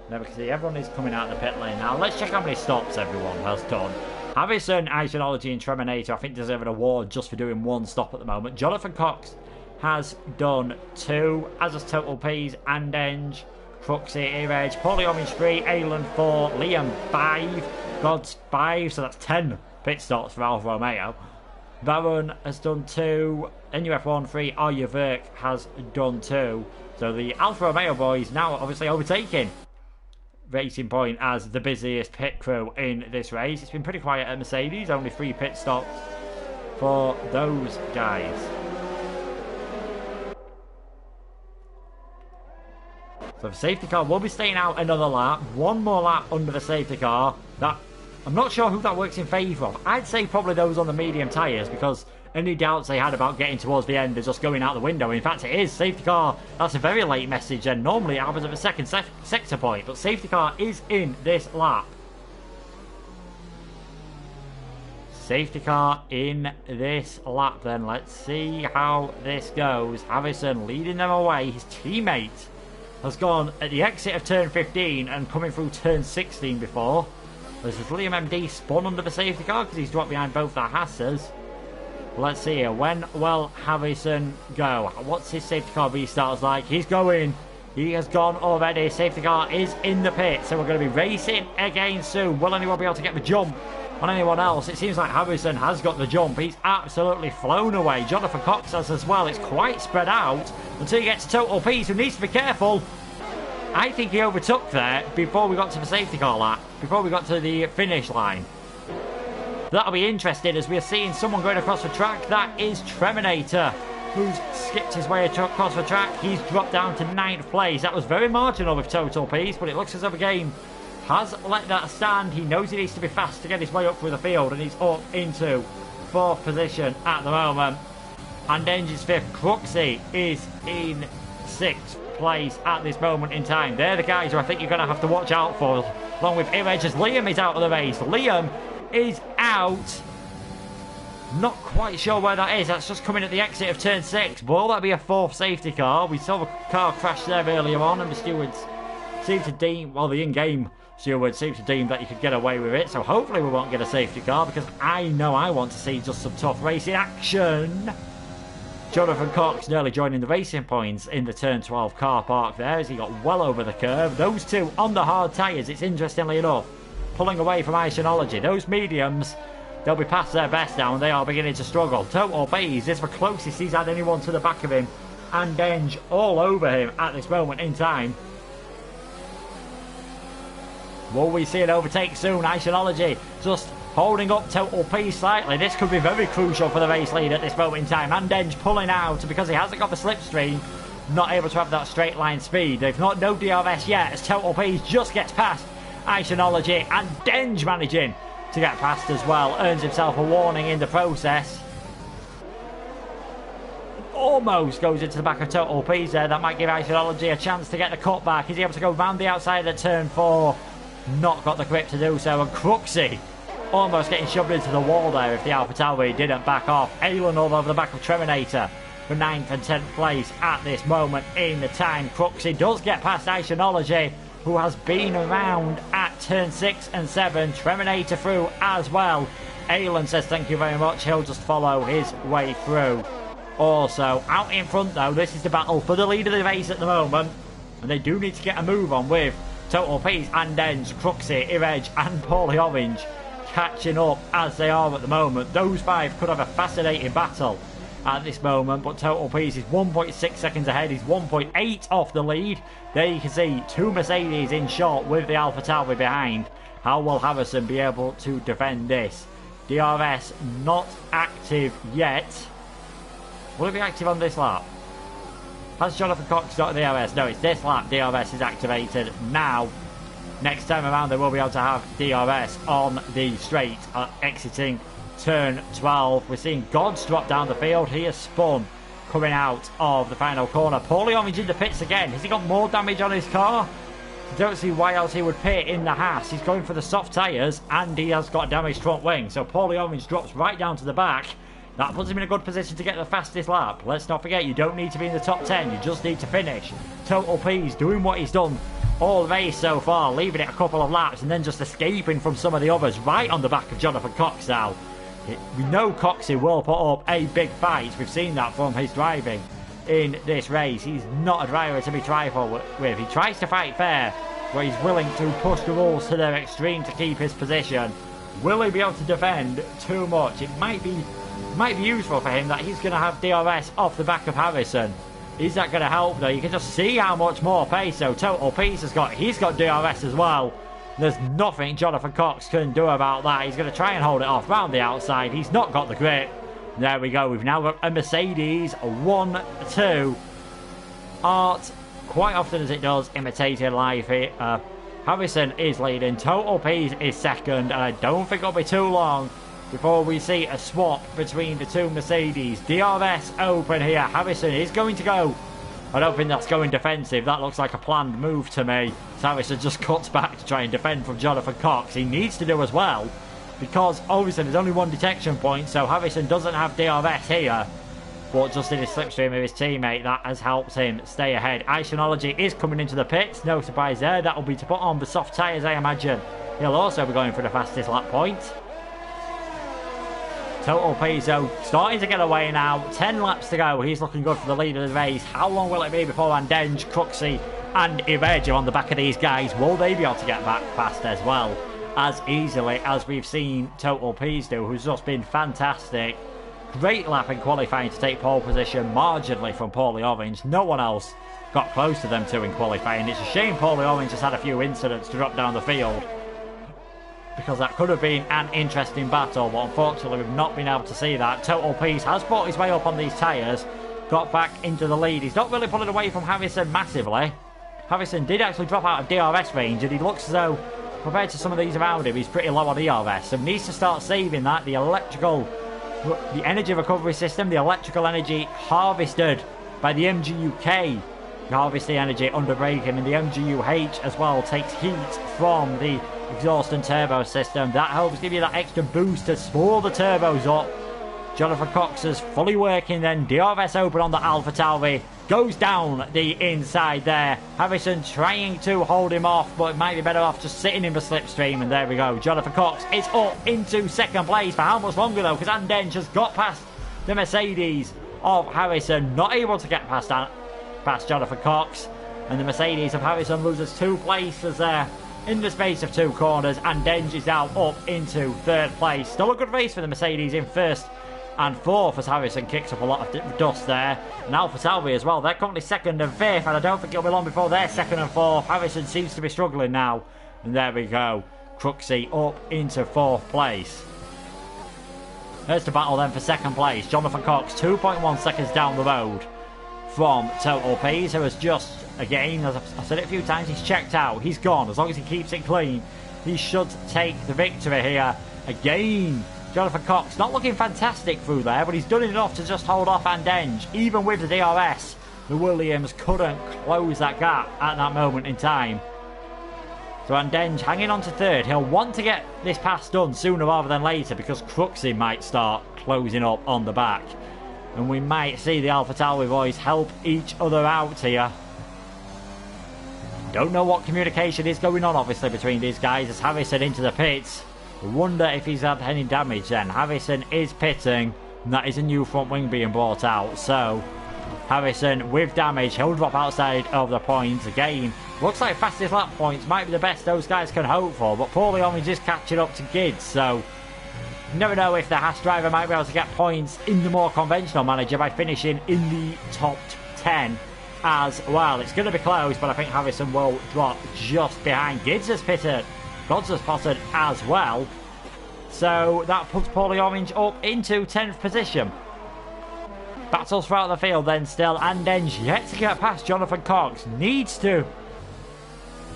There we can see everyone is coming out of the pit lane now. Let's check how many stops everyone has done. Harrison, Iceanology and Treminator I think deserve an award just for doing 1 stop at the moment. Jonathan Cox has done 2, as has Total P's, Andenge, Cruxy, Etheridge, Paulie Orange 3, Alan 4, Liam 5, Gods 5, so that's 10 pit stops for Alfa Romeo. Varun has done 2, NUF1 3, Arya Verk has done 2. So the Alfa Romeo boys now obviously overtaking Racing Point as the busiest pit crew in this race. It's been pretty quiet at Mercedes, only 3 pit stops for those guys. So the safety car will be staying out another lap. 1 more lap under the safety car. That I'm not sure who that works in favour of. I'd say probably those on the medium tyres, because any doubts they had about getting towards the end are just going out the window. In fact, it is. Safety car, that's a very late message, and normally it happens at the second sector point, but safety car is in this lap. Safety car in this lap then. Let's see how this goes. Harrison leading them away. His teammate has gone at the exit of turn 15 and coming through turn 16 before. This is Liam MD spun under the safety car because he's dropped behind both the Hassers. Let's see here. When will Harrison go? What's his safety car restarts like? He's going. He has gone already. Safety car is in the pit. So we're going to be racing again soon. Will anyone be able to get the jump on anyone else? It seems like Harrison has got the jump. He's absolutely flown away. Jonathan Cox has as well. It's quite spread out until you get to Total Peace, who needs to be careful. I think he overtook there before we got to the safety car lap, before we got to the finish line. That'll be interesting as we're seeing someone going across the track. That is Treminator, who's skipped his way across the track. He's dropped down to 9th place. That was very marginal with Total Peace, but it looks as though the game has let that stand. He knows he needs to be fast to get his way up through the field, and he's up into 4th position at the moment. And Engine's 5th. Cruxy is in 6th place at this moment in time. They're the guys who I think you're going to have to watch out for, along with Etheridge, as Liam is out of the race. Liam is out. Not quite sure where that is. That's just coming at the exit of turn 6. Will that be a 4th safety car? We saw the car crash there earlier on, and the stewards seem to deem, well, the in-game stewards seem to deem that you could get away with it. So hopefully we won't get a safety car, because I know I want to see just some tough racing action. Jonathan Cox nearly joining the Racing Points in the turn 12 car park there as he got well over the curve. Those two on the hard tyres, it's interestingly enough pulling away from Iceanology. Those mediums, they'll be past their best now and they are beginning to struggle. Total Bays is the closest he's had anyone to the back of him, and Denge all over him at this moment in time. Will we see an overtake soon? Iceanology just holding up Total Peace slightly. This could be very crucial for the race lead at this moment in time. And Denge pulling out because he hasn't got the slipstream, not able to have that straight line speed. They've not no DRS yet as Total Peace just gets past Iceanology, and Denge managing to get past as well. Earns himself a warning in the process. Almost goes into the back of Total Peace there. That might give Iceanology a chance to get the cut back. Is he able to go round the outside of turn 4? Not got the grip to do so. And Cruxy almost getting shoved into the wall there if the AlphaTauri didn't back off. Alan all over the back of Terminator for 9th and 10th place at this moment in the time. Cruxy does get past Isonology, who has been around at turn 6 and 7. Terminator through as well. Alan says thank you very much. He'll just follow his way through. Also, out in front though, this is the battle for the lead of the race at the moment. And they do need to get a move on with Total Peace, Andenge, Cruxy, Etheridge and Paulie Orange catching up as they are at the moment. Those 5 could have a fascinating battle at this moment, but Total Peace is 1.6 seconds ahead. He's 1.8 off the lead. There you can see 2 Mercedes in short with the AlphaTauri behind. How will Harrison be able to defend this? DRS not active yet. Will it be active on this lap? Has Jonathan Cox got DRS? No, it's this lap DRS is activated now. Next time around they will be able to have DRS on the straight exiting turn 12. We're seeing Gods drop down the field. He has spun coming out of the final corner. Paulie Orange in the pits again. Has he got more damage on his car? I don't see why else he would pit in the Haas. He's going for the soft tyres and he has got a damaged front wing. So Paulie Orange drops right down to the back. That puts him in a good position to get the fastest lap. Let's not forget, you don't need to be in the top 10. You just need to finish. Total P's doing what he's done all race so far, leaving it a couple of laps and then just escaping from some of the others right on the back of Jonathan Cox now. We know Coxey will put up a big fight. We've seen that from his driving in this race. He's not a driver to be trifled with. He tries to fight fair, but he's willing to push the rules to their extreme to keep his position. Will he be able to defend too much? It might be useful for him that he's going to have DRS off the back of Harrison. Is that going to help though? You can just see how much more pace so Total Peace has got. He's got DRS as well. There's nothing Jonathan Cox can do about that. He's going to try and hold it off round the outside. He's not got the grip. There we go. We've now got a Mercedes 1-2. Art, quite often as it does, imitated life here. Harrison is leading. Total Peace is second. And I don't think it'll be too long before we see a swap between the 2 Mercedes. DRS open here. Harrison is going to go. I don't think that's going defensive. That looks like a planned move to me. So Harrison just cuts back to try and defend from Jonathan Cox. He needs to do as well, because obviously there's only 1 detection point, so Harrison doesn't have DRS here. But just in his slipstream of his teammate, that has helped him stay ahead. Isonology is coming into the pits. No surprise there. That will be to put on the soft tyres, I imagine. He'll also be going for the fastest lap point. Total Pizzo starting to get away now. 10 laps to go. He's looking good for the lead of the race. How long will it be before Andenge, Cruxy and Etheridge are on the back of these guys? Will they be able to get back fast as well as easily as we've seen Total P's do, who's just been fantastic. Great lap in qualifying to take pole position marginally from Paulie Orange. No one else got close to them two in qualifying. It's a shame Paulie Orange has had a few incidents to drop down the field, because that could have been an interesting battle, but unfortunately we've not been able to see that. Total Peace has fought his way up on these tyres, got back into the lead. He's not really pulling away from Harrison massively. Harrison did actually drop out of DRS range, and he looks as though, compared to some of these around him, he's pretty low on ERS, so needs to start saving that. The energy recovery system, the electrical energy harvested by the MGUK, harvest the energy under braking, and the MGUH as well takes heat from the exhaust and turbo system. That helps give you that extra boost to spool the turbos up. Jonathan Cox is fully working then. DRS open on the AlphaTauri. Goes down the inside there. Harrison trying to hold him off, but it might be better off just sitting in the slipstream. And there we go. Jonathan Cox is up into second place. For how much longer though? Because Andenge has got past the Mercedes of Harrison. Not able to get past Jonathan Cox. And the Mercedes of Harrison loses 2 places there in the space of 2 corners. Andenge is now up into 3rd place. Still a good race for the Mercedes in 1st and 4th as Harrison kicks up a lot of dust there. And AlphaTauri as well. They're currently 2nd and 5th, and I don't think it'll be long before they're 2nd and 4th. Harrison seems to be struggling now. And there we go. Cruxy up into 4th place. There's the battle then for 2nd place. Jonathan Cox 2.1 seconds down the road from Total P's, who has just, again, as I've said it a few times, he's checked out. He's gone. As long as he keeps it clean, he should take the victory here. Again, Jonathan Cox not looking fantastic through there, but he's done enough to just hold off Andenge. Even with the DRS, the Williams couldn't close that gap at that moment in time. So Andenge hanging on to third. He'll want to get this pass done sooner rather than later because Cruxy might start closing up on the back. And we might see the AlphaTauri boys help each other out here. Don't know what communication is going on, obviously, between these guys as Harrison into the pits. I wonder if he's had any damage then. Harrison is pitting, and that is a new front wing being brought out. So, Harrison with damage, he'll drop outside of the points again. Looks like fastest lap points might be the best those guys can hope for, but Paulie Orange is catching up to Gids, so you never know if the Haas driver might be able to get points in the more conventional manager by finishing in the top 10 as well. It's going to be close, but I think Harrison will drop just behind. Gids has pitted, Gods has spotted as well, so that puts Paulie Orange up into 10th position. Battles throughout the field then still. Andenge yet to get past Jonathan Cox.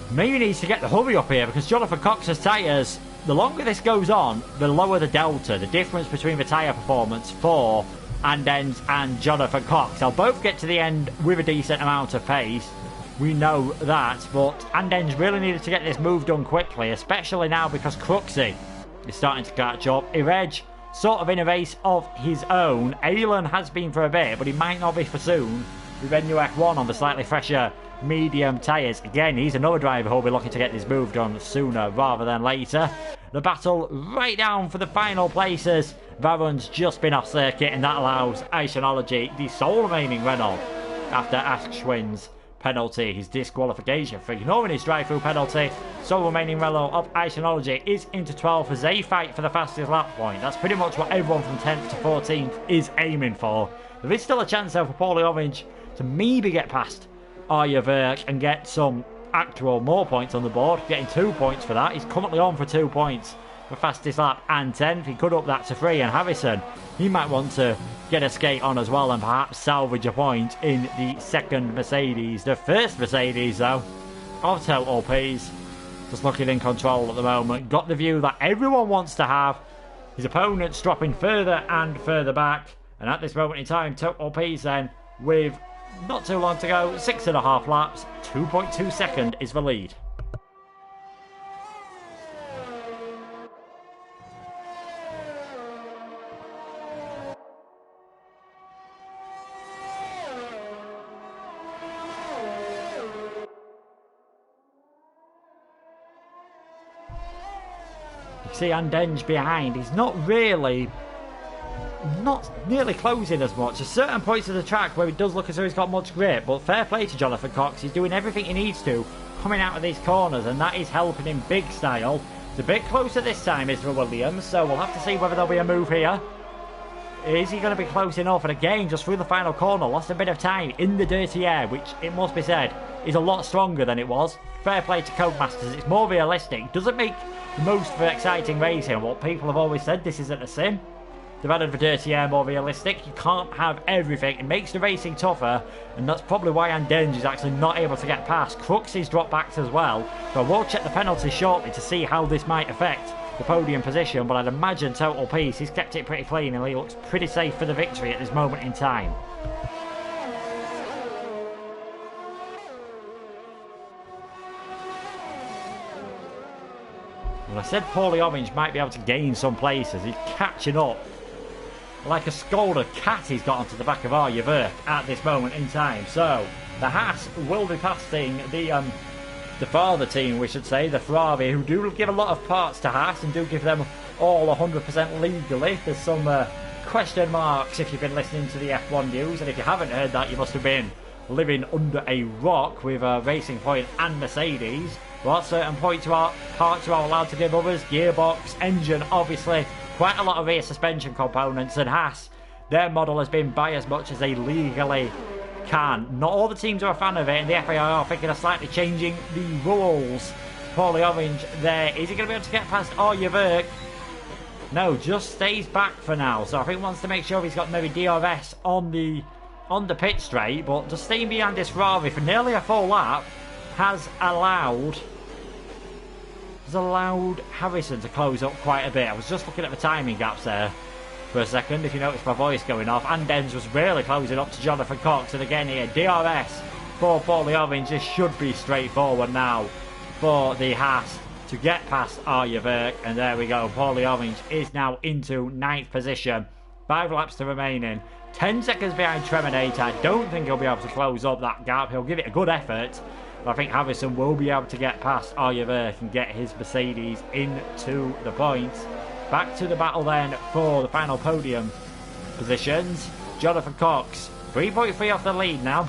Maybe needs to get the hurry up here because Jonathan Cox's tyres, the longer this goes on, the lower the delta, the difference between the tyre performance for Andenge and Jonathan Cox. They'll both get to the end with a decent amount of pace. We know that, but Andenge really needed to get this move done quickly, especially now because Cruxy is starting to catch up. Etheridge sort of in a race of his own. Alan has been for a bit, but he might not be for soon with NUF1 on the slightly fresher medium tyres. Again, he's another driver who'll be looking to get this move done sooner rather than later. The battle right down for the final places. Varun's just been off circuit, and that allows Iceanology the sole remaining Renault after Ashwin's penalty, his disqualification for ignoring his drive-through penalty. Sole remaining Renault of Iceanology is into 12th as they fight for the fastest lap point. That's pretty much what everyone from 10th to 14th is aiming for. There is still a chance though for Paulie Orange to maybe get past Arya Verk and get some actual more points on the board, getting 2 points for that. He's currently on for 2 points for fastest lap and 10th. He could up that to 3, and Harrison, he might want to get a skate on as well and perhaps salvage a point in the second Mercedes. The first Mercedes though of Total P's just looking in control at the moment. Got the view that everyone wants to have. His opponents dropping further and further back, and at this moment in time Total P's then with not too long to go, 6.5 laps, 2.2 second is the lead. You see Andenge behind, he's not nearly closing as much. There's certain points of the track where it does look as though he's got much grip, but fair play to Jonathan Cox. He's doing everything he needs to coming out of these corners, and that is helping him big style. It's a bit closer this time is for Williams, so we'll have to see whether there'll be a move here. Is he going to be close enough? And again, just through the final corner, lost a bit of time in the dirty air, which it must be said is a lot stronger than it was. Fair play to Codemasters, it's more realistic. Doesn't make the most for exciting racing. What people have always said, this isn't a sim. They've added the dirty air more realistic. You can't have everything. It makes the racing tougher, and that's probably why Andenge is actually not able to get past. Cruxy's dropped backs as well, so we'll check the penalty shortly to see how this might affect the podium position, but I'd imagine Total Peace, he's kept it pretty clean and he looks pretty safe for the victory at this moment in time. Well, I said Paulie Orange might be able to gain some places. He's catching up. Like a scolded cat, he's got onto the back of Arya Verk at this moment in time. So, the Haas will be passing the father team, we should say, the Ferrari, who do give a lot of parts to Haas and do give them all 100% legally. There's some question marks if you've been listening to the F1 news, and if you haven't heard that, you must have been living under a rock with Racing Point and Mercedes. Well, certain parts you are allowed to give others. Gearbox, engine, obviously, quite a lot of rear suspension components, and Haas, their model has been by as much as they legally can. Not all the teams are a fan of it, and the FIA are thinking of slightly changing the rules. Paulie Orange there. Is he going to be able to get past Arya Verk? No, just stays back for now. So I think he wants to make sure he's got maybe DRS on the pit straight, but just staying behind this Ferrari for nearly a full lap has allowed Harrison to close up quite a bit. I was just looking at the timing gaps there for a second, if you notice my voice going off. Andenge was really closing up to Jonathan Cox, and again here, DRS for Paulie Orange. This should be straightforward now for the Haas to get past Arya Virk, and there we go. Paulie Orange is now into 9th position. 5 laps to remaining. 10 seconds behind Treminator. I don't think he'll be able to close up that gap. He'll give it a good effort, but I think Harrison will be able to get past Arya Virk and get his Mercedes into the points. Back to the battle then for the final podium positions. Jonathan Cox, 3.3 off the lead now.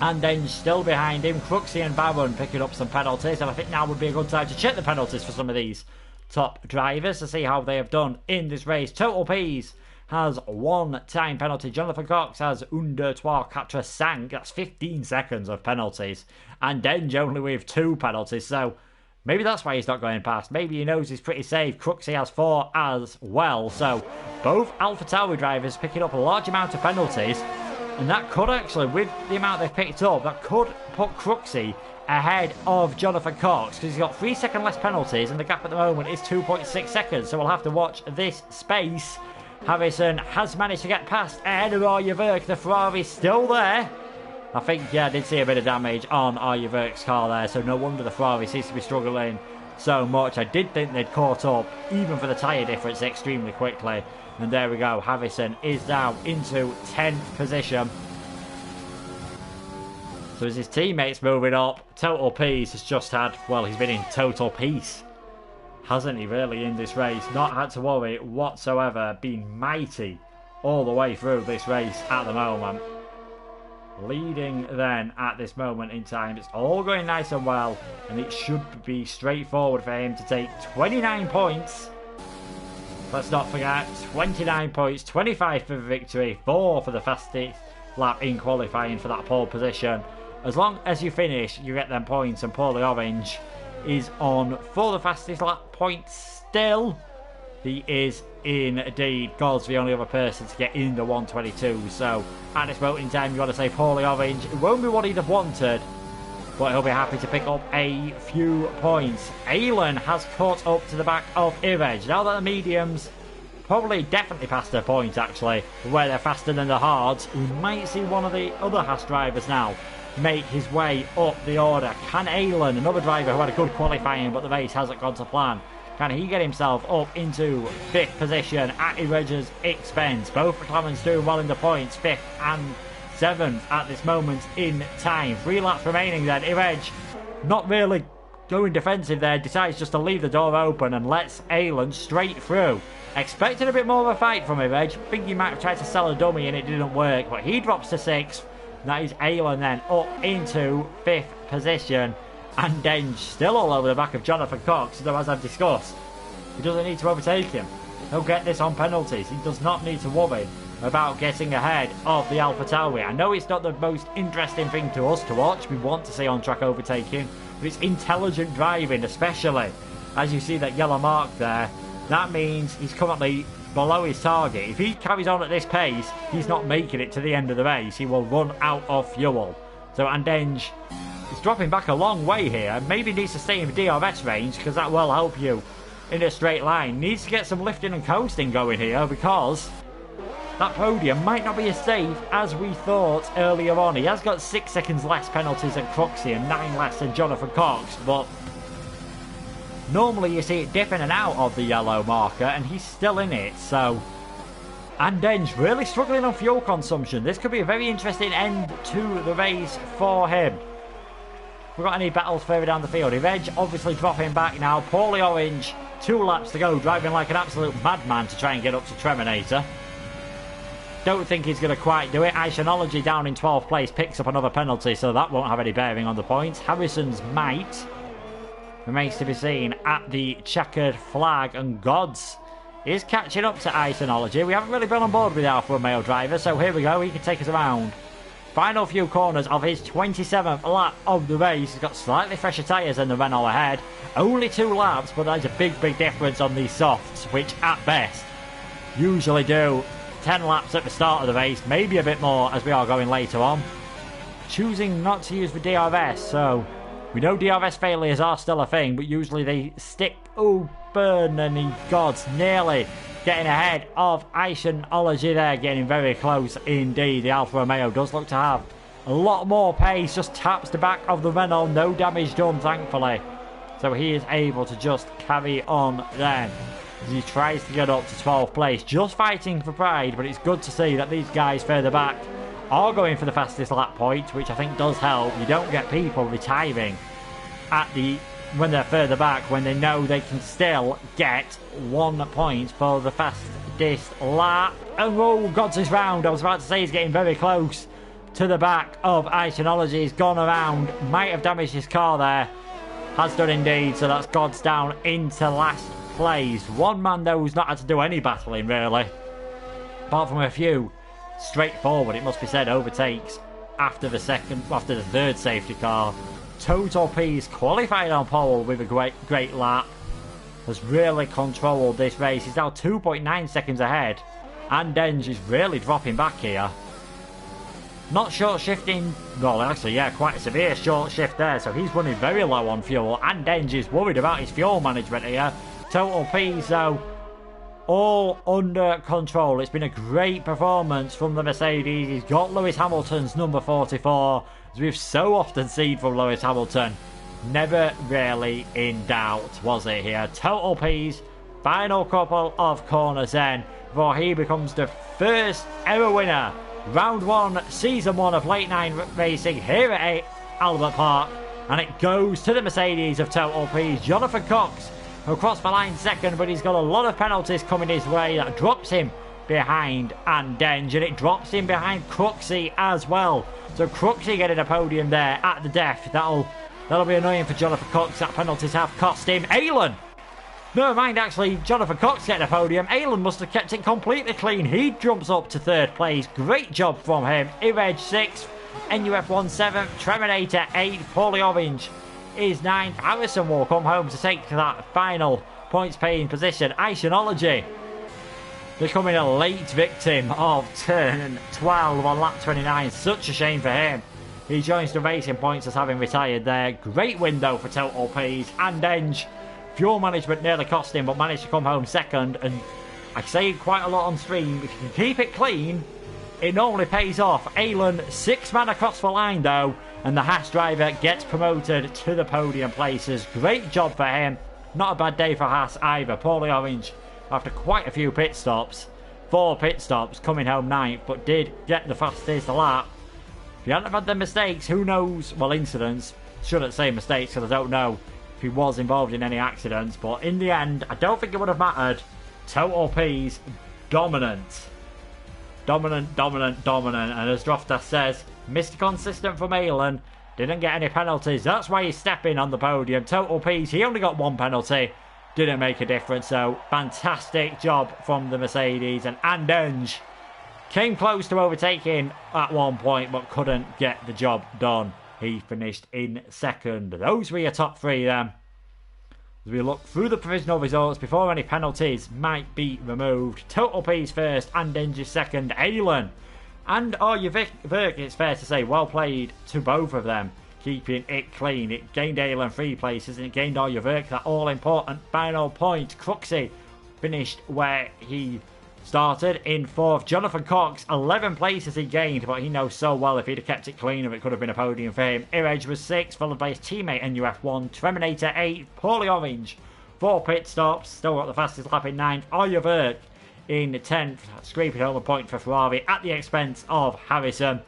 And then still behind him, Cruxy and Baron picking up some penalties. And I think now would be a good time to check the penalties for some of these top drivers to see how they have done in this race. Total P's has 1 time penalty. Jonathan Cox has un, deux, trois, quatre, cinq. That's 15 seconds of penalties. And Denge only with 2 penalties. So maybe that's why he's not going past. Maybe he knows he's pretty safe. Cruxy has 4 as well. So both AlphaTauri drivers picking up a large amount of penalties. And that could actually, with the amount they've picked up, that could put Cruxy ahead of Jonathan Cox, because he's got 3 seconds less penalties and the gap at the moment is 2.6 seconds. So we'll have to watch this space. Harrison has managed to get past ahead of Arya Virk. The Ferrari's still there. I think, yeah, I did see a bit of damage on Arya Virk's car there, so no wonder the Ferrari seems to be struggling so much. I did think they'd caught up, even for the tyre difference, extremely quickly. And there we go, Harrison is now into 10th position. So as his teammates moving up, Total Peace has just had, well, he's been in total peace, hasn't he, really, in this race? Not had to worry whatsoever, been mighty all the way through this race at the moment. Leading then at this moment in time. It's all going nice and well, and it should be straightforward for him to take 29 points. Let's not forget, 29 points, 25 for the victory, 4 for the fastest lap in qualifying for that pole position. As long as you finish, you get them points, and Paulie Orange is on for the fastest lap points still. He is indeed. God's the only other person to get in the 122. So at this moment in time, you've got to say Paulie Orange. It won't be what he'd have wanted, but he'll be happy to pick up a few points. Alan has caught up to the back of Etheridge. Now that the mediums probably definitely past their point, actually, where they're faster than the hards, we might see one of the other Haas drivers now make his way up the order. Can Alan, another driver who had a good qualifying but the race hasn't gone to plan, can he get himself up into 5th position at Etheridge's expense? Both McLarens doing well in the points, 5th and 7th at this moment in time. 3 laps remaining then. Etheridge not really going defensive there, decides just to leave the door open and lets Alan straight through. Expected a bit more of a fight from Etheridge. Think he might have tried to sell a dummy and it didn't work, but he drops to 6th. That is Alan then up into 5th position. And Denge still all over the back of Jonathan Cox, though as I've discussed, he doesn't need to overtake him. He'll get this on penalties. He does not need to worry about getting ahead of the AlphaTauri. I know it's not the most interesting thing to us to watch. We want to see on-track overtaking, but it's intelligent driving, especially as you see that yellow mark there. That means he's currently below his target. If he carries on at this pace, he's not making it to the end of the race. He will run out of fuel. So Andenge is dropping back a long way here. Maybe needs to stay in DRS range, because that will help you in a straight line. Needs to get some lifting and coasting going here, because that podium might not be as safe as we thought earlier on. He has got 6 seconds less penalties than Cruxy and 9 less than Jonathan Cox, but normally you see it dip in and out of the yellow marker, and he's still in it. So Andenge really struggling on fuel consumption. This could be a very interesting end to the race for him. We've got any battles further down the field. Etheridge obviously dropping back now. Paulie Orange, 2 laps to go, driving like an absolute madman to try and get up to Treminator. Don't think he's going to quite do it. Isonology down in 12th place picks up another penalty, so that won't have any bearing on the points. Harrison's might remains to be seen at the checkered flag, and Gods is catching up to Isonology. We haven't really been on board with the Alfa Romeo driver, so here we go. He can take us around. Final few corners of his 27th lap of the race. He's got slightly fresher tyres than the Renault ahead. Only 2 laps, but there's a big difference on these softs, which at best usually do 10 laps at the start of the race, maybe a bit more as we are going later on. Choosing not to use the DRS, so we know DRS failures are still a thing, but usually they stick open, and he God's nearly getting ahead of Isonology there, getting very close indeed. The Alfa Romeo does look to have a lot more pace, just taps the back of the Renault, no damage done thankfully. So he is able to just carry on then as he tries to get up to 12th place, just fighting for pride. But it's good to see that these guys further back are going for the fastest lap point, which I think does help. You don't get people retiring when they're further back, when they know they can still get 1 point for the fastest lap. And oh, God's this round. I was about to say he's getting very close to the back of Iconology. He's gone around, might have damaged his car there. Has done indeed, so that's God's down into last place. One man though who's not had to do any battling really, apart from a few straightforward, it must be said, overtakes after the third safety car. Total P's qualified on pole with a great lap. Has really controlled this race. He's now 2.9 seconds ahead. And Denge is really dropping back here. Not short shifting, well actually yeah, quite a severe short shift there, so he's running very low on fuel. And Denge is worried about his fuel management here. Total P's though, all under control. It's been a great performance from the Mercedes. He's got Lewis Hamilton's number 44, as we've so often seen from Lewis Hamilton. Never really in doubt, was it here? Total P's final couple of corners then, before he becomes the first ever winner. Round 1, Season 1 of Late Night Racing here at Albert Park. And it goes to the Mercedes of Total P's, Jonathan Cox, who crossed the line second, but he's got a lot of penalties coming his way. That drops him behind Denge, and it drops him behind Cruxy as well. So Cruxy getting a podium there at the death. That'll be annoying for Jonathan Cox. That penalties have cost him. Alan! Never mind, actually, Jonathan Cox getting a podium. Alan must have kept it completely clean. He jumps up to 3rd place. Great job from him. Etheridge 6th, NUF1 7th, Treminator 8th, Paulie Orange is 9th. Harrison will come home to take that final points paying position. Iconology becoming a late victim of turn 12 on lap 29. Such a shame for him. He joins the racing points as having retired there. Great win though for Total P's. And Denge, fuel management nearly cost him, but managed to come home second. And I say quite a lot on stream, if you can keep it clean, it normally pays off. Alan, 6 man across the line though, and the Haas driver gets promoted to the podium places. Great job for him. Not a bad day for Haas either. Paulie Orange, after quite a few pit stops, 4 pit stops, coming home 9th, but did get the fastest lap. If he hadn't had the mistakes, who knows? Well, incidents. Shouldn't say mistakes because I don't know if he was involved in any accidents, but in the end, I don't think it would have mattered. Total P's dominant. Dominant, and as Drofter says, Mr. Consistent from Alan, didn't get any penalties. That's why he's stepping on the podium. Total P's, he only got 1 penalty. Didn't make a difference, so fantastic job from the Mercedes. And Denge came close to overtaking at one point, but couldn't get the job done. He finished in 2nd. Those were your top 3 then. As we look through the provisional results before any penalties might be removed. Total P's 1st and Denge 2nd. Alan and Verk, it's fair to say, well played to both of them, keeping it clean. It gained Alan 3 places and it gained Verk that all-important final point. Cruxy finished where he started in 4th. Jonathan Cox, 11 places he gained, but he knows so well if he'd have kept it cleaner, it could have been a podium for him. Etheridge was 6th, followed by his teammate NUF1. Treminator 8th. Paulie Orange, 4 pit stops, still got the fastest lap in 9th. Verk in 10th, scraping home a point for Ferrari at the expense of Harrison.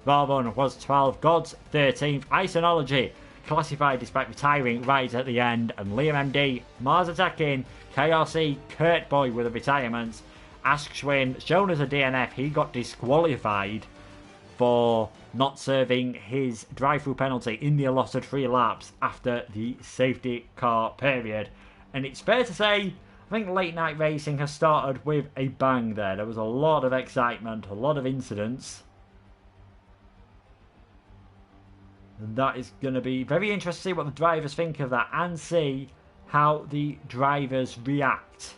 Varbon was 12th. Gods 13th. Iconology classified despite retiring right at the end. And Liam MD, Mars attacking, KRC, Kurt Boy with a retirement. Ashwin, shown as a DNF, he got disqualified for not serving his drive-through penalty in the allotted 3 laps after the safety car period. And it's fair to say, I think Late Night Racing has started with a bang there. There was a lot of excitement, a lot of incidents. And that is going to be very interesting to see what the drivers think of that and see how the drivers react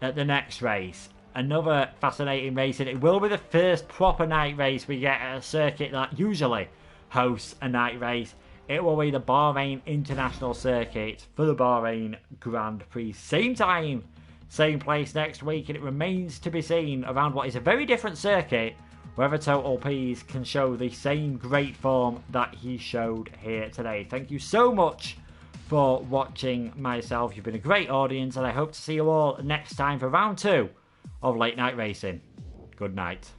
at the next race. Another fascinating race, and it will be the first proper night race we get at a circuit that usually hosts a night race. It will be the Bahrain International Circuit for the Bahrain Grand Prix. Same time, same place next week, and it remains to be seen around what is a very different circuit whether Total P's can show the same great form that he showed here today. Thank you so much for watching myself. You've been a great audience, and I hope to see you all next time for round 2 of Late Night Racing. Good night.